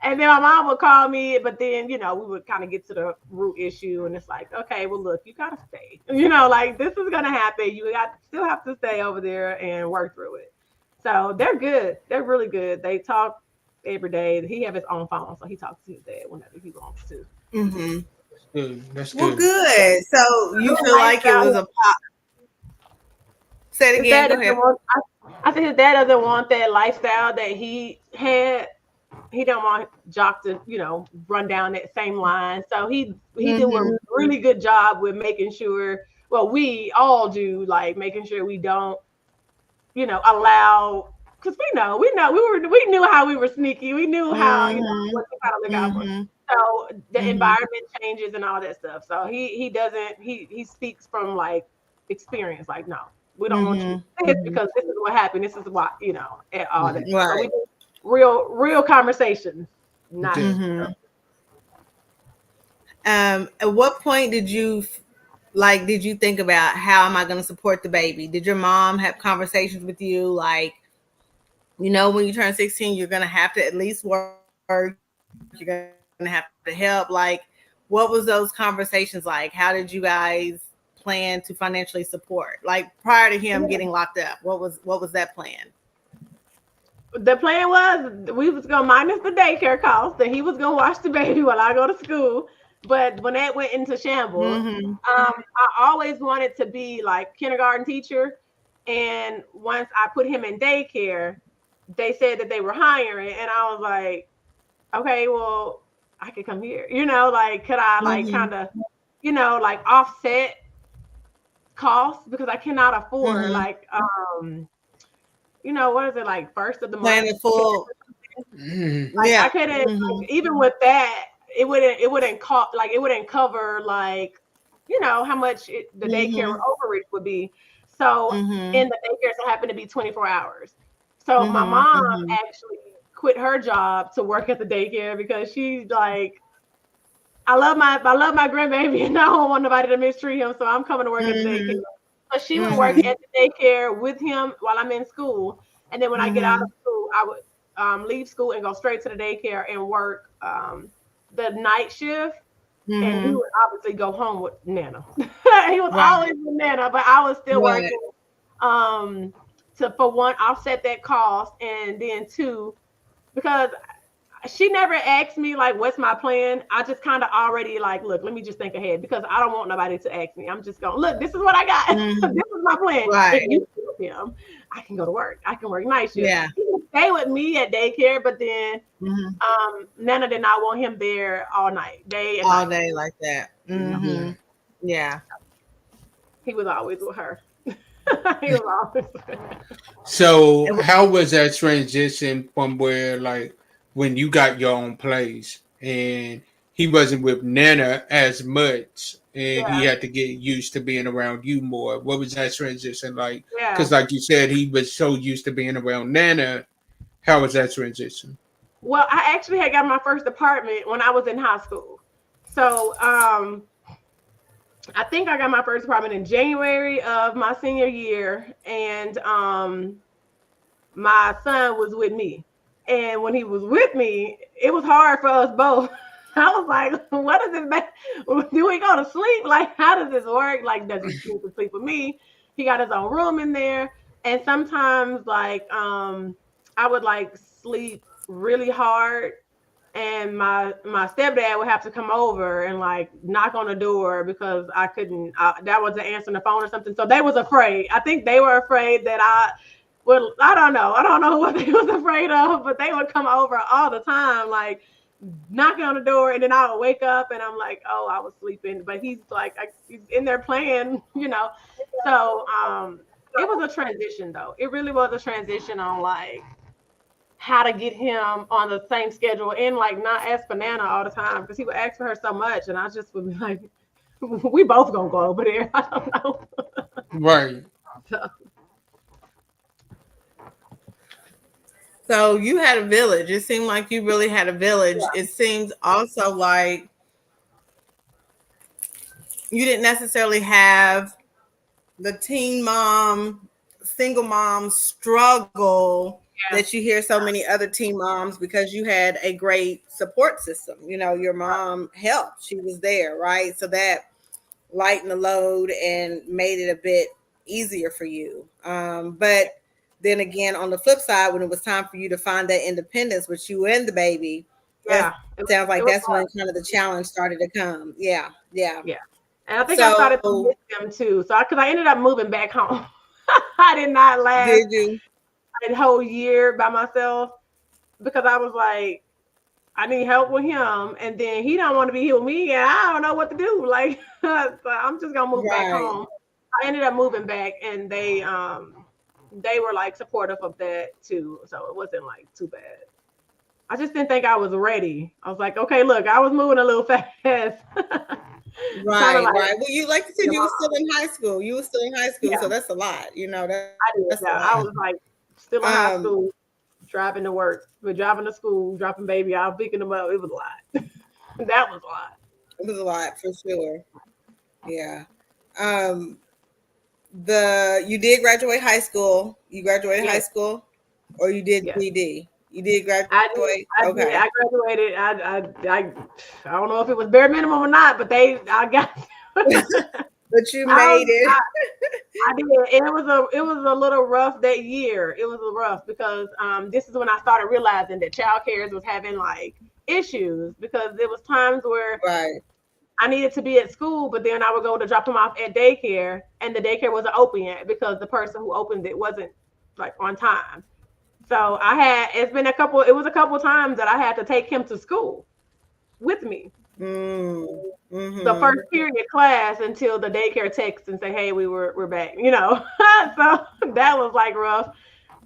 my mom would call me. But then we would kind of get to the root issue, and it's like, okay, well, look, you gotta stay. Like this is gonna happen. You still have to stay over there and work through it. So they're good. They're really good. They talk every day. He have his own phone, so he talks to his dad whenever he wants to. That's good. Well, good. So you feel like it was a pop. Say it again. Go ahead. I think his dad doesn't want that lifestyle that he had. He don't want Jock to, run down that same line. So he did a really good job with making sure well, we all do, like making sure we don't, allow, because we knew how we were sneaky. We knew how, what to kind of look out for. So the environment changes and all that stuff. So he doesn't, he speaks from like experience. Like, no, we don't want you to do this because this is what happened. This is why, and all that. Right. So we do real conversations. Not. At what point did you think about how am I going to support the baby? Did your mom have conversations with you? Like, when you turn 16, you're going to have to at least work. You're going to have to help. Like, what was those conversations like? How did you guys plan to financially support? Like, prior to him getting locked up, what was that plan? The plan was we was going to minus the daycare cost, and he was going to watch the baby while I go to school. But when that went into shambles, I always wanted to be like kindergarten teacher. And once I put him in daycare, they said that they were hiring. And I was like, okay, well, I could come here. Like, could I like kind of, like offset costs? Because I cannot afford like, what is it, like first of the month? Plan it full. Like, I couldn't, like, even with that, it wouldn't cost, like, it wouldn't cover, like, how much the daycare overreach would be. So in the daycare, so happened to be 24 hours. So my mom actually quit her job to work at the daycare because she's like, I love my grandbaby and I don't want nobody to mistreat him. So I'm coming to work at the daycare. So she would work at the daycare with him while I'm in school. And then when I get out of school, I would leave school and go straight to the daycare and work the night shift, and he would obviously go home with Nana. He was always with Nana, but I was still working to, for one, offset that cost, and then two, because she never asked me like what's my plan. I just kind of already like, look, let me just think ahead because I don't want nobody to ask me. I'm just going, look, this is what I got. This is my plan. Right. If you help him, I can go to work. I can work night shift. Yeah. He can stay with me at daycare, but then Nana did not want him there all night, day like that. Yeah. He was always with her. He was always with her. So how was that transition from where, like, when you got your own place and he wasn't with Nana as much and he had to get used to being around you more? What was that transition like? Because like you said, he was so used to being around Nana. How was that transition? Well, I actually had got my first apartment when I was in high school. So I think I got my first apartment in January of my senior year. And my son was with me. And when he was with me, it was hard for us both. I was like, what is it? Do we go to sleep? Like, how does this work? Like, does he choose to sleep with me? He got his own room in there. And sometimes, like, I would, like, sleep really hard. And my stepdad would have to come over and, like, knock on the door because I couldn't, that wasn't answering the phone or something. So they was afraid. I think they were afraid that I don't know. I don't know what they was afraid of, but they would come over all the time, like knocking on the door, and then I would wake up and I'm like, oh, I was sleeping. But he's like, he's in there playing, So it was a transition though. It really was a transition on like how to get him on the same schedule and like not ask for Nana all the time because he would ask for her so much, and I just would be like, we both gonna go over there. I don't know. Right. So you had a village. It seemed like you really had a village. Yeah. It seems also like you didn't necessarily have the teen mom, single mom struggle that you hear so many other teen moms because you had a great support system. Your mom helped. She was there, right? So that lightened the load and made it a bit easier for you. But then again, on the flip side, when it was time for you to find that independence with you and the baby, it sounds like that's when kind of the challenge started to come. Yeah. And I think I started to miss them too. So because I ended up moving back home. I did not last a whole year by myself because I was like, I need help with him, and then he don't want to be here with me, and I don't know what to do. Like, so I'm just gonna move back Right. home. I ended up moving back, and they were like supportive of that too, so it wasn't like too bad. I just didn't think I was ready. I was like, okay, look, I was moving a little fast. Right, like, right. Well, you like you said, you were still in high school. You were still in high school, Yeah. so that's a lot. You know, I did. that's a Yeah, I lot. was like still in high school, driving to work, but driving to school, dropping baby out, picking them up. It was a lot. That was a lot. It was a lot for sure. Yeah. You did graduate high school. You graduated high Yes. school, or you did Yes. GED? You did graduate. I did. Okay. I graduated. I don't know if it was bare minimum or not, but I got. But you made it. I did. And it was a little rough that year. It was rough because this is when I started realizing that child cares was having like issues, because there was times where Right. I needed to be at school, but then I would go to drop them off at daycare, and the daycare wasn't open yet because the person who opened it wasn't like on time. So it was a couple times that I had to take him to school with me. Mm-hmm. The first period class until the daycare texts and say, hey, we're back, So that was like rough.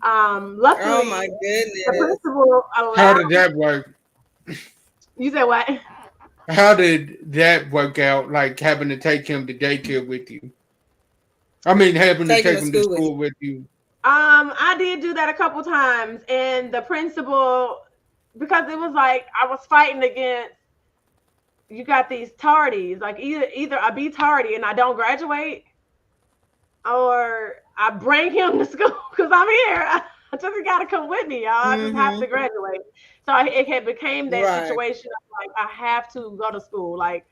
Luckily, Oh my goodness. the principal allowed. How did that work? You said what? How did that work out? Like having to take him to daycare with you? I mean, having to take him to school with you. I did do that a couple times, and the principal, because it was like I was fighting against, you got these tardies, like either I be tardy and I don't graduate, or I bring him to school because I'm here. I just got to come with me, y'all. I just have to graduate. So it had became that situation of like I have to go to school. Like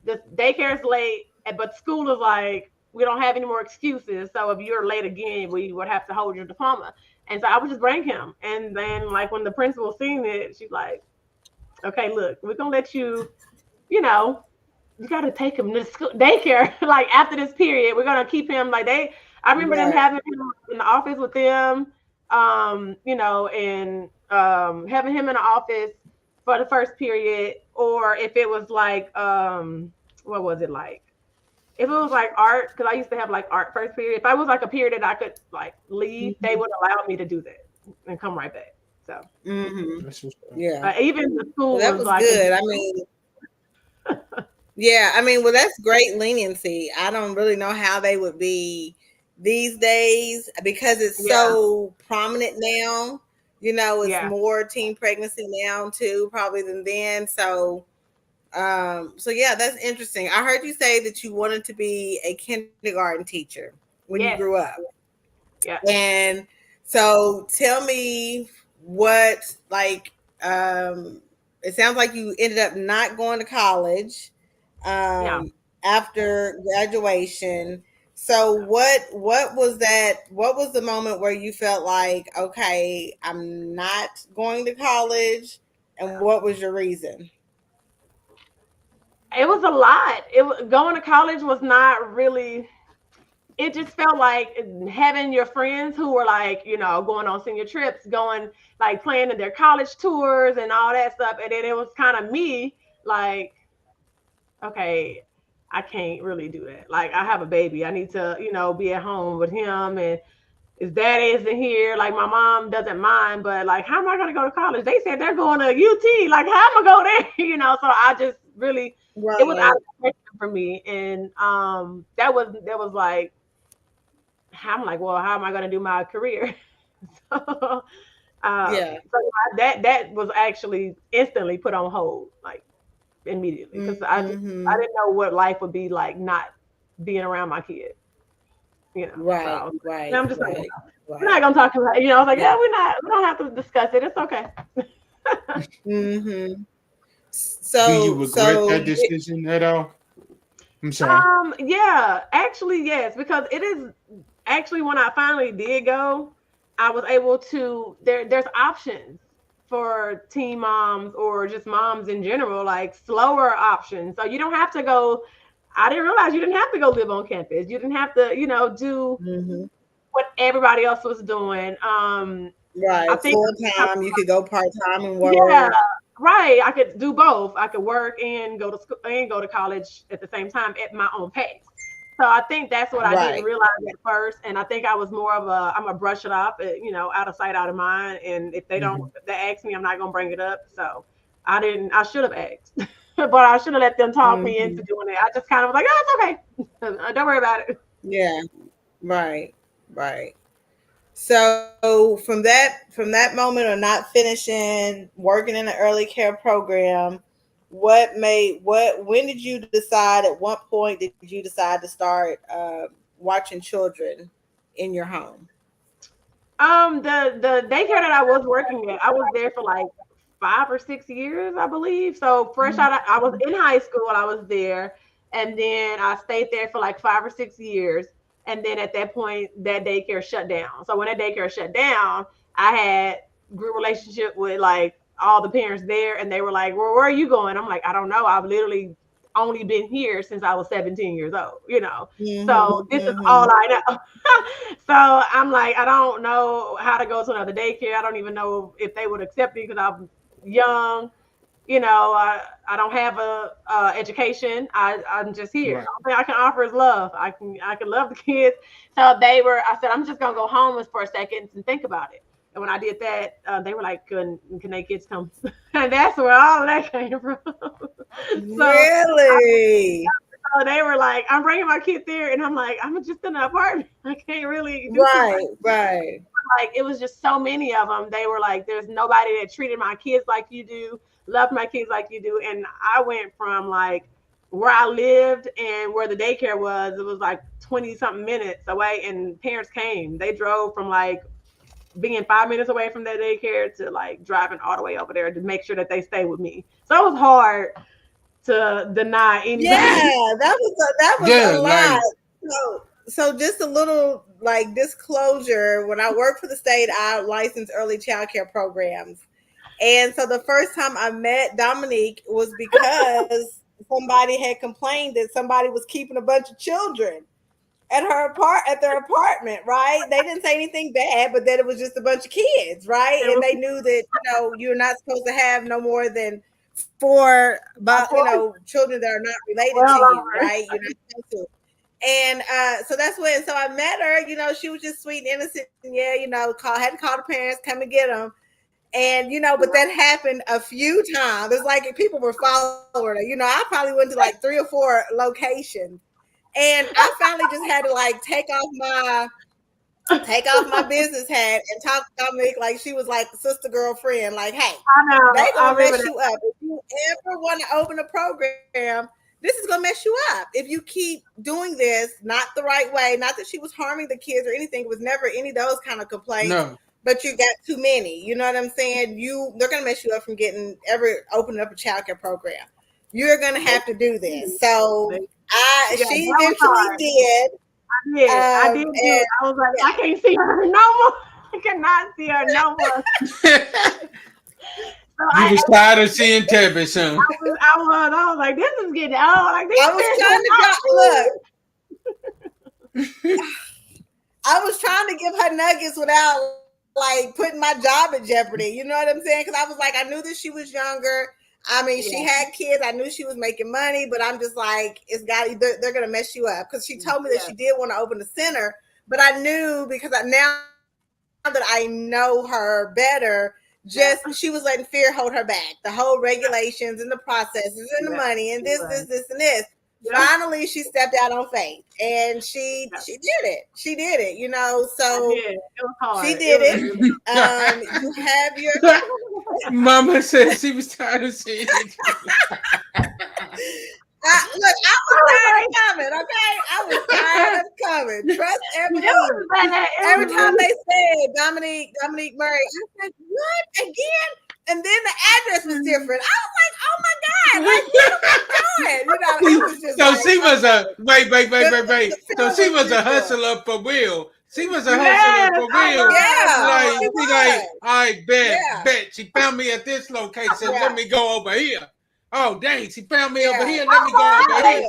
the daycare is late, but school is like, we don't have any more excuses. So if you're late again, we would have to hold your diploma. And so I would just bring him. And then like when the principal seen it, she's like, okay, look, we're gonna let you, you got to take him to school daycare. Like after this period, we're gonna keep him like I remember them having him in the office with them, and having him in the office for the first period, or if it was like, what was it like? If it was like art, because I used to have like art first period. If I was like a period that I could like leave, they would allow me to do that and come right back. So yeah, even the school that was like good. I mean, yeah, I mean, well, that's great leniency. I don't really know how they would be these days because it's so prominent now. It's more teen pregnancy now too, probably than then. So yeah, that's interesting. I heard you say that you wanted to be a kindergarten teacher when you grew up. Yeah. And so tell me what, like, it sounds like you ended up not going to college after graduation. So what was that? What was the moment where you felt like, okay, I'm not going to college, and what was your reason? It was a lot. Going to college was not really. It just felt like having your friends who were like, going on senior trips, going like planning their college tours and all that stuff, and then it was kind of me like, okay, I can't really do that. Like I have a baby. I need to, be at home with him, and his daddy isn't here. Like my mom doesn't mind, but like, how am I going to go to college? They said they're going to UT. Like, how am I go there? So I just really, it was out of question for me. And that was like, I'm like, well, how am I going to do my career? So that was actually instantly put on hold, like immediately, because I didn't know what life would be like not being around my kid. Right. And I'm just like, we're not gonna talk about it. I was like, we don't have to discuss it. It's okay. So do you regret that decision at all? I'm sorry. Yeah, actually, yes, because it is actually when I finally did go, I was able to. There's options for teen moms or just moms in general, like slower options. So you don't have to go. I didn't realize you didn't have to go live on campus. You didn't have to, do what everybody else was doing. Right. I think full time, you could go part time and work. Yeah. Right. I could do both. I could work and go to school and go to college at the same time at my own pace. So I think that's what I didn't Right. realize at first. And I think I was more of I'm a brush it off, out of sight, out of mind. And if they don't, if they ask me, I'm not going to bring it up. So I should have asked, but I should have let them talk me into doing it. I just kind of was like, oh, it's okay. Don't worry about it. Yeah. Right. Right. So from that moment of not finishing working in the early care program, when did you decide, at what point did you decide to start watching children in your home? The daycare that I was working at, I was there for like 5 or 6 years, I believe. So fresh out, I was in high school, I was there, and then I stayed there for like 5 or 6 years. And then at that point, that daycare shut down. So when that daycare shut down, I had good relationship with like all the parents there, and they were like, "Well, where are you going?" I'm like, "I don't know. I've literally only been here since I was 17 years old, So this is all I know." So I'm like, I don't know how to go to another daycare. I don't even know if they would accept me because I'm young. I don't have a education. I'm just here. Right. The only thing I can offer is love. I can love the kids. So I said, I'm just gonna go homeless for a second and think about it. And when I did that, they were like, can they kids come? And that's where all that came from. Really? So they were like, I'm bringing my kids there, and I'm like, I'm just in an apartment. I can't really do Right. like it was just so many of them. They were like, there's nobody that treated my kids like you do, loved my kids like you do. And I went from like where I lived and where the daycare was, it was like 20 something minutes away, and parents came. They drove from like being 5 minutes away from that daycare to like driving all the way over there to make sure that they stay with me. So it was hard to deny anybody. Yeah, that was Yeah, a lot. So just a little like disclosure, when I worked for the state, I licensed early child care programs. And so the first time I met Dominique was because somebody had complained that somebody was keeping a bunch of children at their apartment, right? They didn't say anything bad, but that it was just a bunch of kids, right? And they knew that, you're not supposed to have no more than 4 children that are not related to you, right? You're not supposed to. And so that's when, so I met her, she was just sweet and innocent. And had to call the parents, come and get them. And, but that happened a few times. It's like people were following her. I probably went to like 3 or 4 locations. And I finally just had to like take off my business hat and talk to Dominique like she was like a sister girlfriend. Like, hey, they gonna mess you up. If you ever want to open a program, this is gonna mess you up. If you keep doing this not the right way, not that she was harming the kids or anything, it was never any of those kind of complaints. No. But you got too many. You know what I'm saying? They're gonna mess you up from opening up a childcare program. You're gonna have to do this. So she eventually did. I did. I was like, I can't see her no more. I cannot see her no more. You was tired of seeing Tebby, son. I was like, this is getting old. Like, I was trying to give her nuggets without like putting my job in jeopardy. You know what I'm saying? Because I was like, I knew that she was younger. I mean, she had kids. I knew she was making money, but I'm just like, they're going to mess you up. Because she told me that she did want to open a center, but I knew because now that I know her better, she was letting fear hold her back. The whole regulations and the processes and the money and this, and this. Finally, she stepped out on faith, and she did it. She did it, So it was hard. She did it. You have your Mama said she was tired of seeing it. Look, I was tired of coming. Okay, I was tired of coming. Trust everything. Every time they said Dominique Murray, I said, "What again?" And then the address was different. I was like, "Oh my God! Like, what am I doing?" It was just So like, she was a wait. So she was a hustler for real. She was a hustler for real. Yeah, like, I bet she found me at this location. Let me go over here. Oh dang, she found me over here. Let me go over here.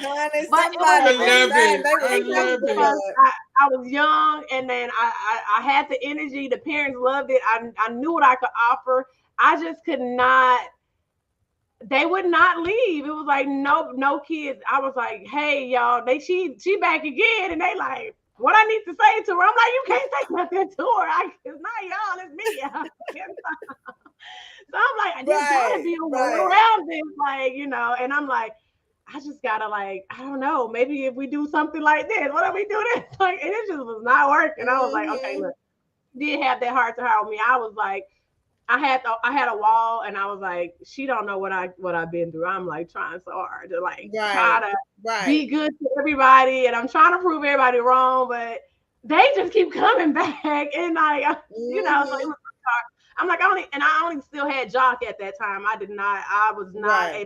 Honey, But somebody I was love saying it. they I was love looking it. because good. I was young, and then I had the energy. The parents loved it. I knew what I could offer. I just could not. They would not leave. It was like no kids. I was like, hey y'all, she back again, and they like, what I need to say to her. I'm like, you can't say nothing to her. It's not y'all, it's me. So I'm like, there's gotta be a way around this, like, and I'm like, I just gotta, like, I don't know, maybe if we do something like this, what if we do this? Like, and it just was not working. I was like, okay, look, did have that heart to heart with me. I was like, I had a wall, and I was like, she don't know what I've been through. I'm like trying so hard to like try to be good to everybody, and I'm trying to prove everybody wrong, but they just keep coming back, and like so it was hard. I'm like, I only still had Jock at that time. I was not a mom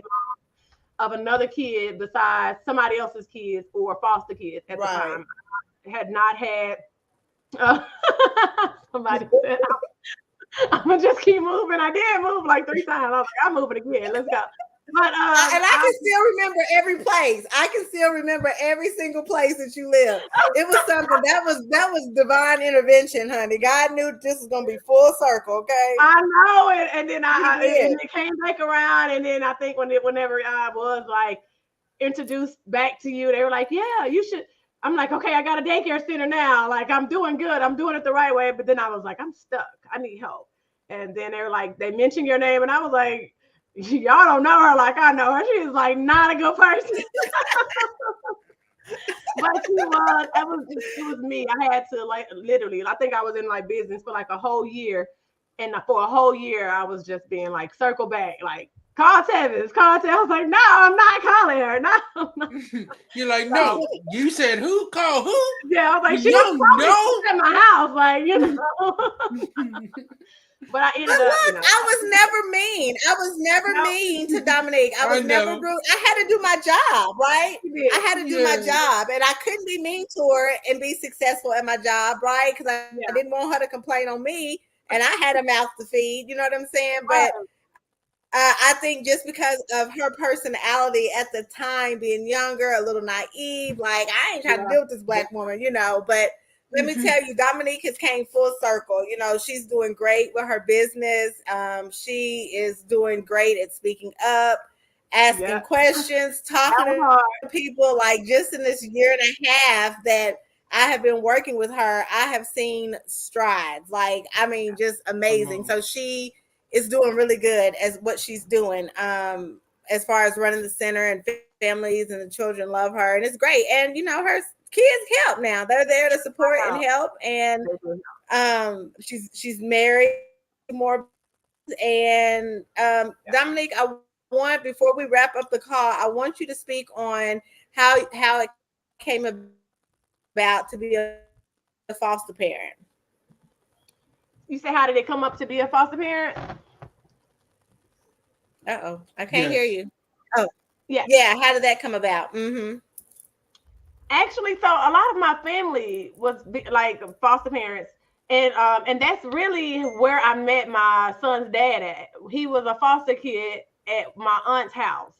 of another kid besides somebody else's kids or foster kids at the time. I had not had somebody said, I'm gonna just keep moving. I did move like 3 times. I was like, I'm moving again. Let's go. But and I can still remember every place. I can still remember every single place that you live. It was something that was divine intervention, honey. God knew this was gonna be full circle. Okay. I know it, and then and it came back around, and then I think whenever I was like introduced back to you, they were like, yeah, you should. I'm like, okay, I got a daycare center now. Like, I'm doing good. I'm doing it the right way. But then I was like, I'm stuck. I need help. And then they were like, they mentioned your name, and I was like, y'all don't know her like I know her. She is like not a good person. But it was me. I had to, like, literally, I think I was in like business for like a whole year. And for a whole year, I was just being like, circle back, like, call Tevis. I was like, no, I'm not calling her. No. You're like, no, you said who? Call who? Yeah, I was like, she was at my house, like, But I ended up. Look, I was never mean. I was never mean to Dominique. I was never rude. I had to do my job, right? I had to do my job, and I couldn't be mean to her and be successful at my job, right? Because I didn't want her to complain on me, and I had a mouth to feed. You know what I'm saying? But I think just because of her personality at the time, being younger, a little naive, like, I ain't trying to deal with this black woman, but let me tell you, Dominique has came full circle. She's doing great with her business. She is doing great at speaking up, asking questions, talking to people. Like, just in this year and a half that I have been working with her, I have seen strides. Like, I mean, just amazing. So she is doing really good as what she's doing, as far as running the center, and families and the children love her, and it's great. And her kids help now. They're there to support and help. And she's married more. And Dominique, I want, before we wrap up the call, I want you to speak on how it came about to be a foster parent. You say, how did it come up to be a foster parent? Uh-oh, I can't hear you. Oh, yeah. How did that come about? Actually, so a lot of my family was like foster parents, and that's really where I met my son's dad at. He was a foster kid at my aunt's house,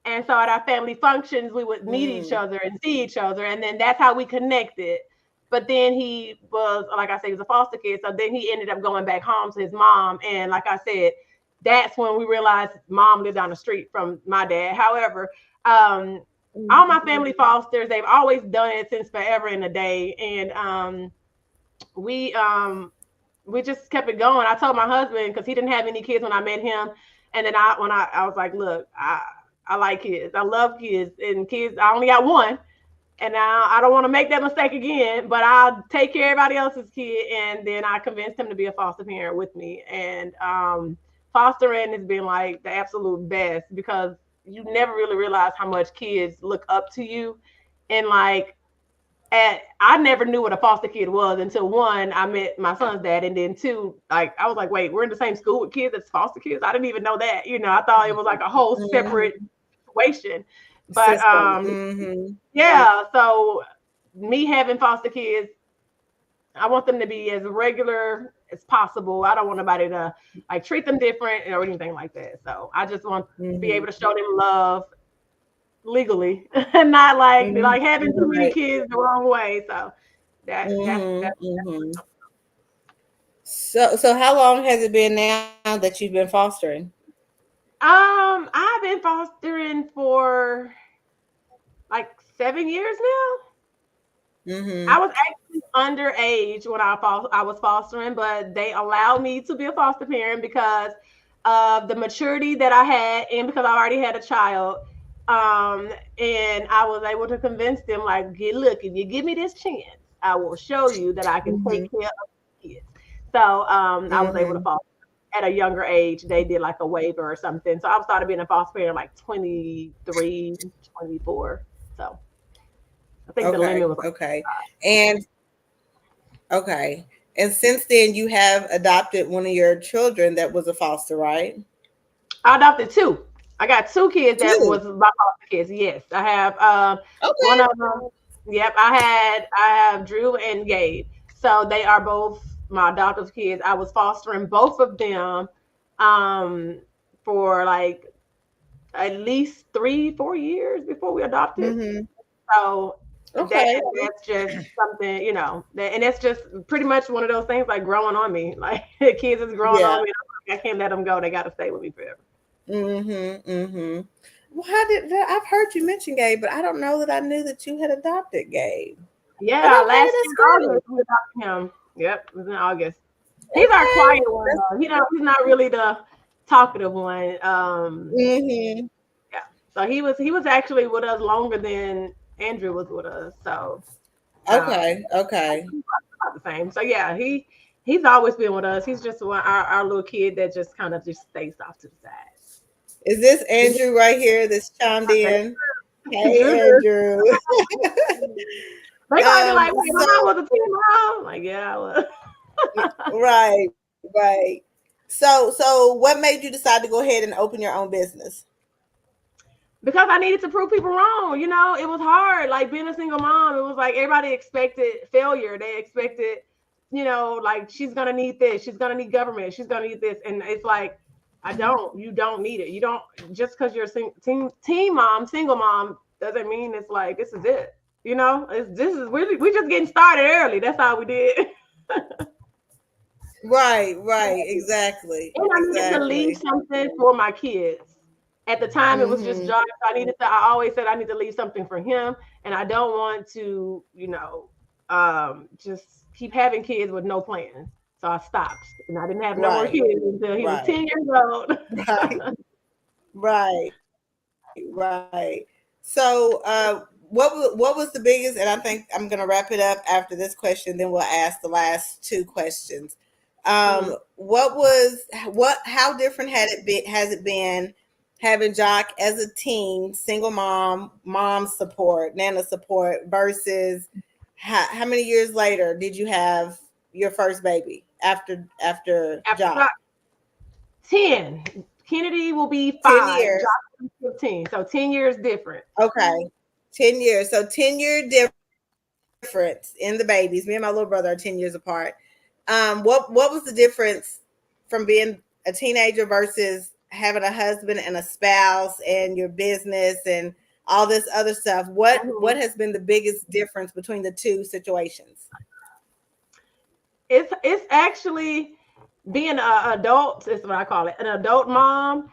and so at our family functions, we would meet each other and see each other, and then that's how we connected. But then he was, like I said, he was a foster kid, so then he ended up going back home to his mom, and like I said, that's when we realized mom lived down the street from my dad. However, all my family fosters, they've always done it since forever and a day. And we just kept it going. I told my husband, because he didn't have any kids when I met him. And then I was like, look, I like kids. I love kids. And kids, I only got one. And I don't want to make that mistake again, but I'll take care of everybody else's kid. And then I convinced him to be a foster parent with me. And fostering has been like the absolute best, because you never really realize how much kids look up to you. And like, I never knew what a foster kid was until, one, I met my son's dad, and then two, like, I was like, wait, we're in the same school with kids that's foster kids? I didn't even know that. I thought it was like a whole separate situation. But so me having foster kids, I want them to be as regular as possible. I don't want nobody to like treat them different or anything like that. So I just want to be able to show them love legally, and not like Mhm. like having too many Right. kids the wrong way. So that's Mhm. So how long has it been now that you've been fostering? I've been fostering for like 7 years now. I Mhm. was actually underage when I was fostering, but they allowed me to be a foster parent because of the maturity that I had and because I already had a child. And I was able to convince them, like, look, if you give me this chance, I will show you that I can take Mhm. care of kids. So I was able to Mhm. foster at a younger age. They did like a waiver or something. So I started being a foster parent like 23, 24. So I think the limit Okay. was like, Okay. And okay. And since then you have adopted one of your children that was a foster, right? I adopted two. I got two kids that Two. was my foster kids. Yes, I have one Okay. of them. Yep, I have Drew and Gabe. So they are both my adoptive kids. I was fostering both of them um for like at least 3, 4 years before we adopted. Mhm. So Okay. that's just something, and that's just pretty much one of those things like growing on me. Like the kids is growing Yeah. on me. I can't let them go. They got to stay with me forever. Mhm. Mhm. Well, how did I've heard you mention Gabe, but I don't know that I knew that you had adopted Gabe. But Yeah, okay, last that's year great. August we adopted him. Yep, it was in August. He's our Okay. quiet one That's though. He's not really the talkative one. mhm. Yeah. So he was actually with us longer than Andrew was with us. So Okay. about Okay. the same. So yeah, he's always been with us. He's just our little kid that just kind of just stays off to the side. Is this Andrew right here that's chimed in? Hey, Junior. Andrew. They probably be like, wait, my So mom was a teen mom? Like, yeah, I was. right, right. So what made you decide to go ahead and open your own business? Because I needed to prove people wrong. It was hard. Like being a single mom, it was like everybody expected failure. They expected, like she's gonna need this, she's gonna need government, she's gonna need this, and it's like, I don't. You don't need it. You don't just because you're a teen mom, single mom, doesn't mean it's like this is it. This is we just getting started early. That's how we did. Right, right, exactly, And I needed to leave exactly. something for my kids. At the time, it was just Mm-hmm. Josh. I always said I need to leave something for him, and I don't want to, just keep having kids with no plans. So I stopped, and I didn't have no more Right, kids until he was right, 10 years old. right, right, right. So, what was the biggest? And I think I'm going to wrap it up after this question. Then we'll ask the last two questions. Mhm. How different has it been having Jock as a teen, single mom support, Nana support versus how many years later did you have your first baby after After Jock? Josh, 10, Kennedy will be 10 5, years. Josh will be 15. So 10 years different. Okay. 10 years. So 10-year difference in the babies. Me and my little brother are 10 years apart. What was the difference from being a teenager versus having a husband and a spouse and your business and all this other stuff? What Mhm. has been the biggest difference between the two situations? It's actually being an adult is what I call it, an adult mom.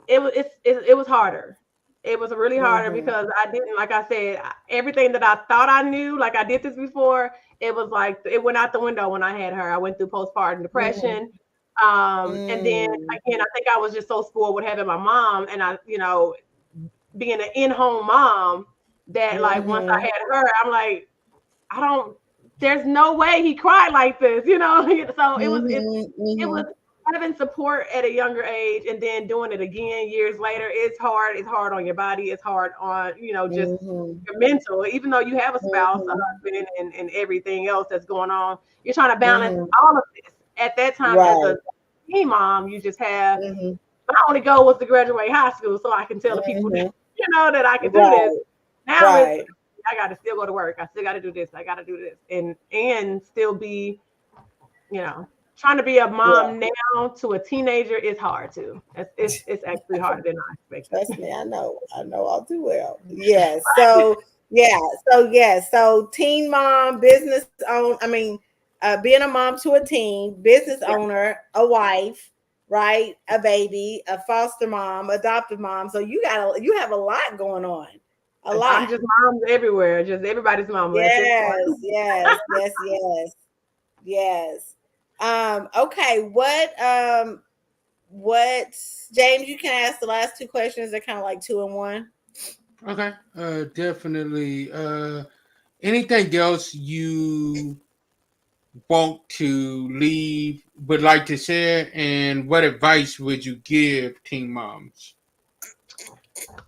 It was harder. It was really harder Mm-hmm. because I didn't, like I said, everything that I thought I knew, like I did this before, it was like it went out the window when I had her. I went through postpartum Mm-hmm. depression. And then Mm-hmm. again, I think I was just so spoiled with having my mom and being an in-home mom that like once I Mm-hmm. had her, I'm like, I don't there's no way he cried like this. So it was Mm-hmm. having support at a younger age and then doing it again years later. It's hard on your body, it's hard on just Mm-hmm. your mental. Even though you have a spouse, a Mm-hmm. husband, and everything else that's going on, you're trying to balance Mm-hmm. all of this. At that time, as Right. a teen mom, you just have Mm-hmm. my only goal was to graduate high school so I can tell the people Mm-hmm. that I can do this. Right. Now it's Right. I got to still go to work. I still got to do this. I got to do this, and still be, trying to be a mom now to a teenager is hard too. It's actually harder than I expected. Trust me, I know all too well. Yes. So so teen mom, business own. I mean, being a mom to a teen, business owner, a wife, right? A baby, a foster mom, adoptive mom. So you have a lot going on. A lot. I'm just moms everywhere. Just everybody's mom. Yes. Okay. What James, you can ask the last two questions. They're kind of like 2 in 1. Okay. Definitely. Anything else you want to leave, would like to share, and what advice would you give teen moms?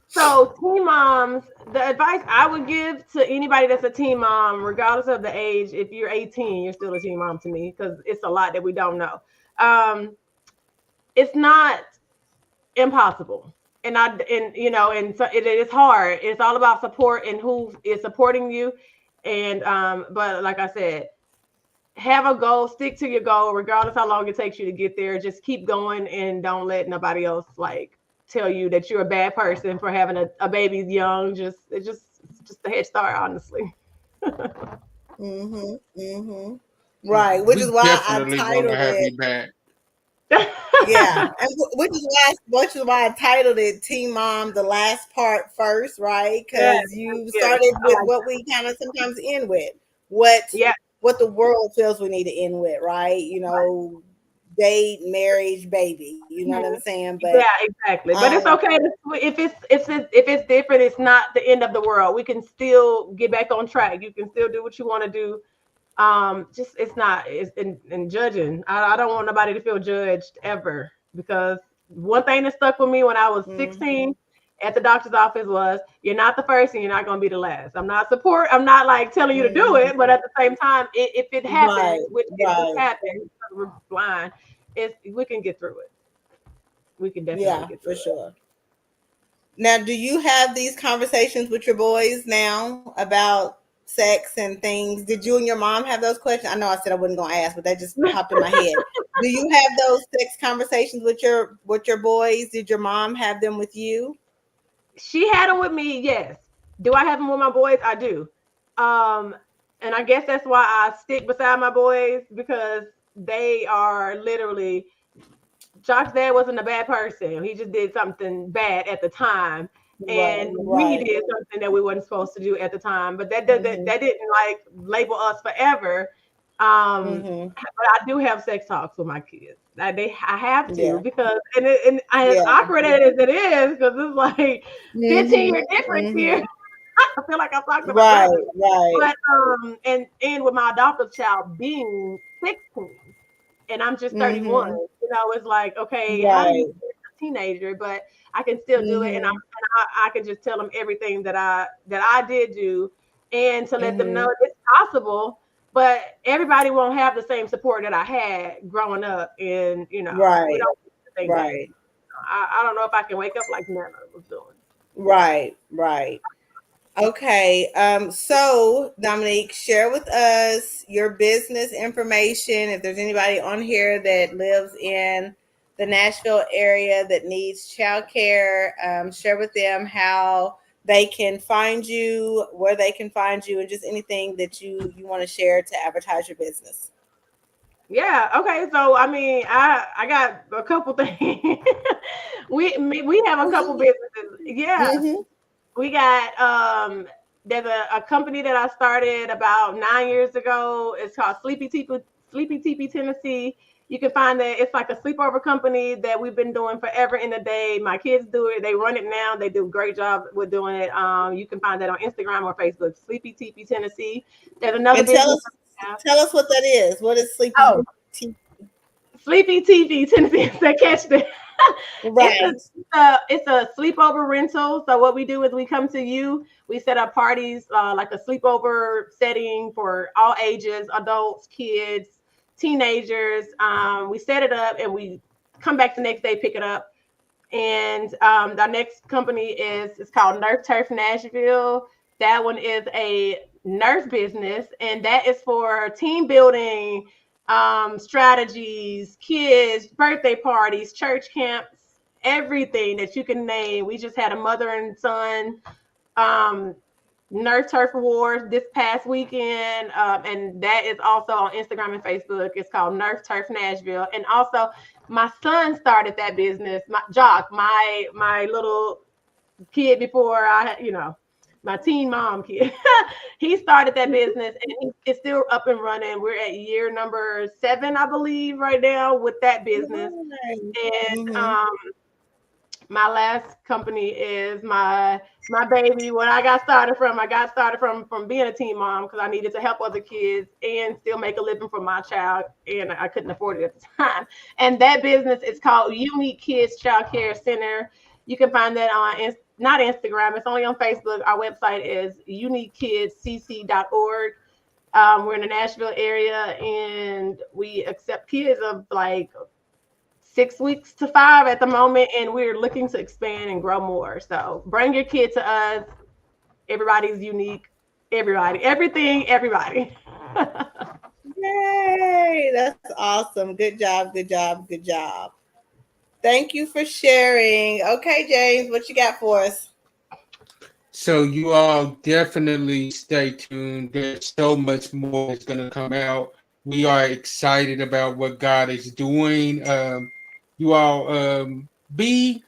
So teen moms, the advice I would give to anybody that's a teen mom, regardless of the age, if you're 18, you're still a teen mom to me, because it's a lot that we don't know. It's not impossible. And so it is hard. It's all about support and who is supporting you. And but like I said, have a goal, stick to your goal, regardless how long it takes you to get there. Just keep going and don't let nobody else like tell you that you're a bad person for having a baby young. It's just a head start, honestly. Right, which is why I titled it. Yeah, and which is why I titled it "Teen Mom," the last part first, right? Because you started with what we kind of sometimes end with, what the world feels we need to end with, right? Date, marriage, baby. You know what I'm saying? But yeah, exactly. But it's okay if it's different. It's not the end of the world. We can still get back on track. You can still do what you want to do. It's in judging. I don't want nobody to feel judged ever, because one thing that stuck with me when I was 16 at the doctor's office was, you're not the first and you're not going to be the last. I'm not like telling you to do it, but at the same time, if it happens, which happens, we're blind, we can get through it. We can definitely get through it. For sure. Now, do you have these conversations with your boys now about sex and things? Did you and your mom have those questions? I know I said I wasn't going to ask, but that just popped in my head. Do you have those sex conversations with your boys? Did your mom have them with you? She had them with me, yes. Do I have them with my boys? I do. And I guess that's why I stick beside my boys, because they are literally, Jock's dad wasn't a bad person. He just did something bad at the time. And we did something that we weren't supposed to do at the time, but that didn't like label us forever. But I do have sex talks with my kids. I have to, because and as awkward as it is, because it's like 15-year difference here. I feel like I'm talking about but and with my adoptive child being 16 and I'm just 31, it's like, okay, how do you a teenager, but I can still do it, and I can just tell them everything that I did do, and to let them know it's possible. But everybody won't have the same support that I had growing up, and we don't think that. I don't know if I can wake up like Nana was doing. Right. Okay. So Dominique, share with us your business information. If there's anybody on here that lives in the Nashville area that needs childcare, share with them how they can find you, where they can find you, and just anything that you want to share to advertise your business. Yeah. Okay. So I mean, I got a couple things. we have a couple businesses. Yeah. We got there's a company that I started about 9 years ago. It's called Sleepy Teepee Tennessee. You can find that it's like a sleepover company that we've been doing forever in the day. My kids do it. They run it now. They do a great job with doing it. You can find that on Instagram or Facebook, Sleepy Teepee Tennessee. There's another business. Tell us what that is. What is Sleepy Teepee? Sleepy Teepee Tennessee. They catch that. Right. It's a sleepover rental. So what we do is we come to you. We set up parties, like a sleepover setting for all ages, adults, kids, teenagers. We set it up and we come back the next day, pick it up. And our next company is called Nerf Turf Nashville. That one is a Nerf business, and that is for team building, strategies, kids, birthday parties, church camps, everything that you can name. We just had a mother and son Nerf Turf Wars this past weekend, and that is also on Instagram and Facebook. It's called Nerf Turf Nashville, and also my son started that business. My Jock, my little kid before my teen mom kid, he started that business, and it's still up and running. We're at year number 7, I believe, right now with that business, and my last company is my baby. When I got started from being a teen mom because I needed to help other kids and still make a living for my child, and I couldn't afford it at the time. And that business is called Unique Kids Child Care Center. You can find that on not Instagram, it's only on Facebook. Our website is uniquekidscc.org. We're in the Nashville area, and we accept kids of like 6 weeks to 5 at the moment, and we're looking to expand and grow more. So bring your kid to us. Everybody's unique. Everybody, everything, everybody. Yay, that's awesome. Good job. Thank you for sharing. Okay, James, what you got for us? So you all definitely stay tuned. There's so much more that's going to come out. We are excited about what God is doing. You all be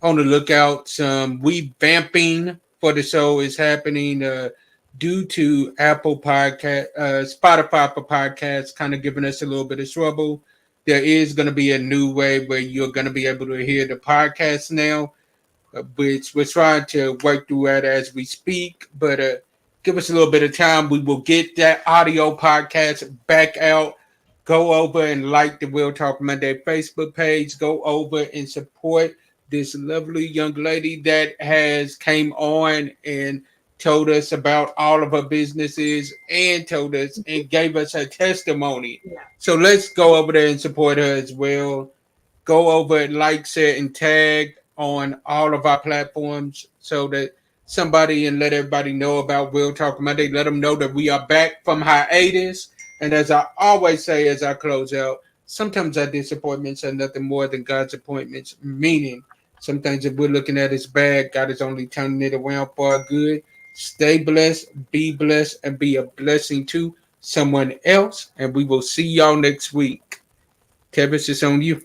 on the lookout. Some revamping for the show is happening due to Apple Podcast, Spotify for podcasts, kind of giving us a little bit of trouble. There is going to be a new way where you're going to be able to hear the podcast now, which we're trying to work through that as we speak. But give us a little bit of time. We will get that audio podcast back out. Go over and like the Real Talk Monday Facebook page. Go over and support this lovely young lady that has came on and told us about all of her businesses and told us and gave us her testimony. Yeah. So let's go over there and support her as well. Go over and like, share, and tag on all of our platforms so that somebody and let everybody know about Real Talk Monday. Let them know that we are back from hiatus. And as I always say as I close out, sometimes our disappointments are nothing more than God's appointments, meaning sometimes if we're looking at it's bad, God is only turning it around for our good. Stay blessed, and be a blessing to someone else. And we will see y'all next week. Tevis, it's on you.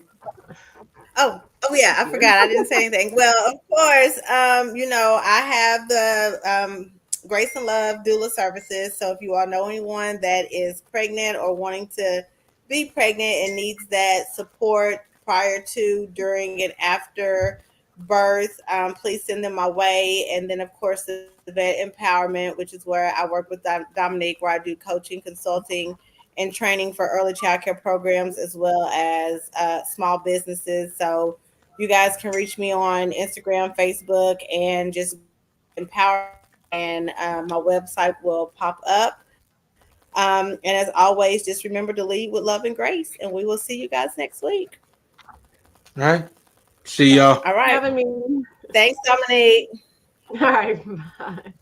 Oh yeah, I forgot. I didn't say anything. Well, of course, I have the Grace and Love doula services. So if you all know anyone that is pregnant or wanting to be pregnant and needs that support prior to, during, and after birth, please send them my way. And then, of course, the Vet Empowerment, which is where I work with Dominique, where I do coaching, consulting, and training for early childcare programs as well as small businesses. So you guys can reach me on Instagram, Facebook, and just empower. And my website will pop up. And as always, just remember to lead with love and grace. And we will see you guys next week. All right. See y'all. All right. Having me. Thanks, Dominique. All right. Bye.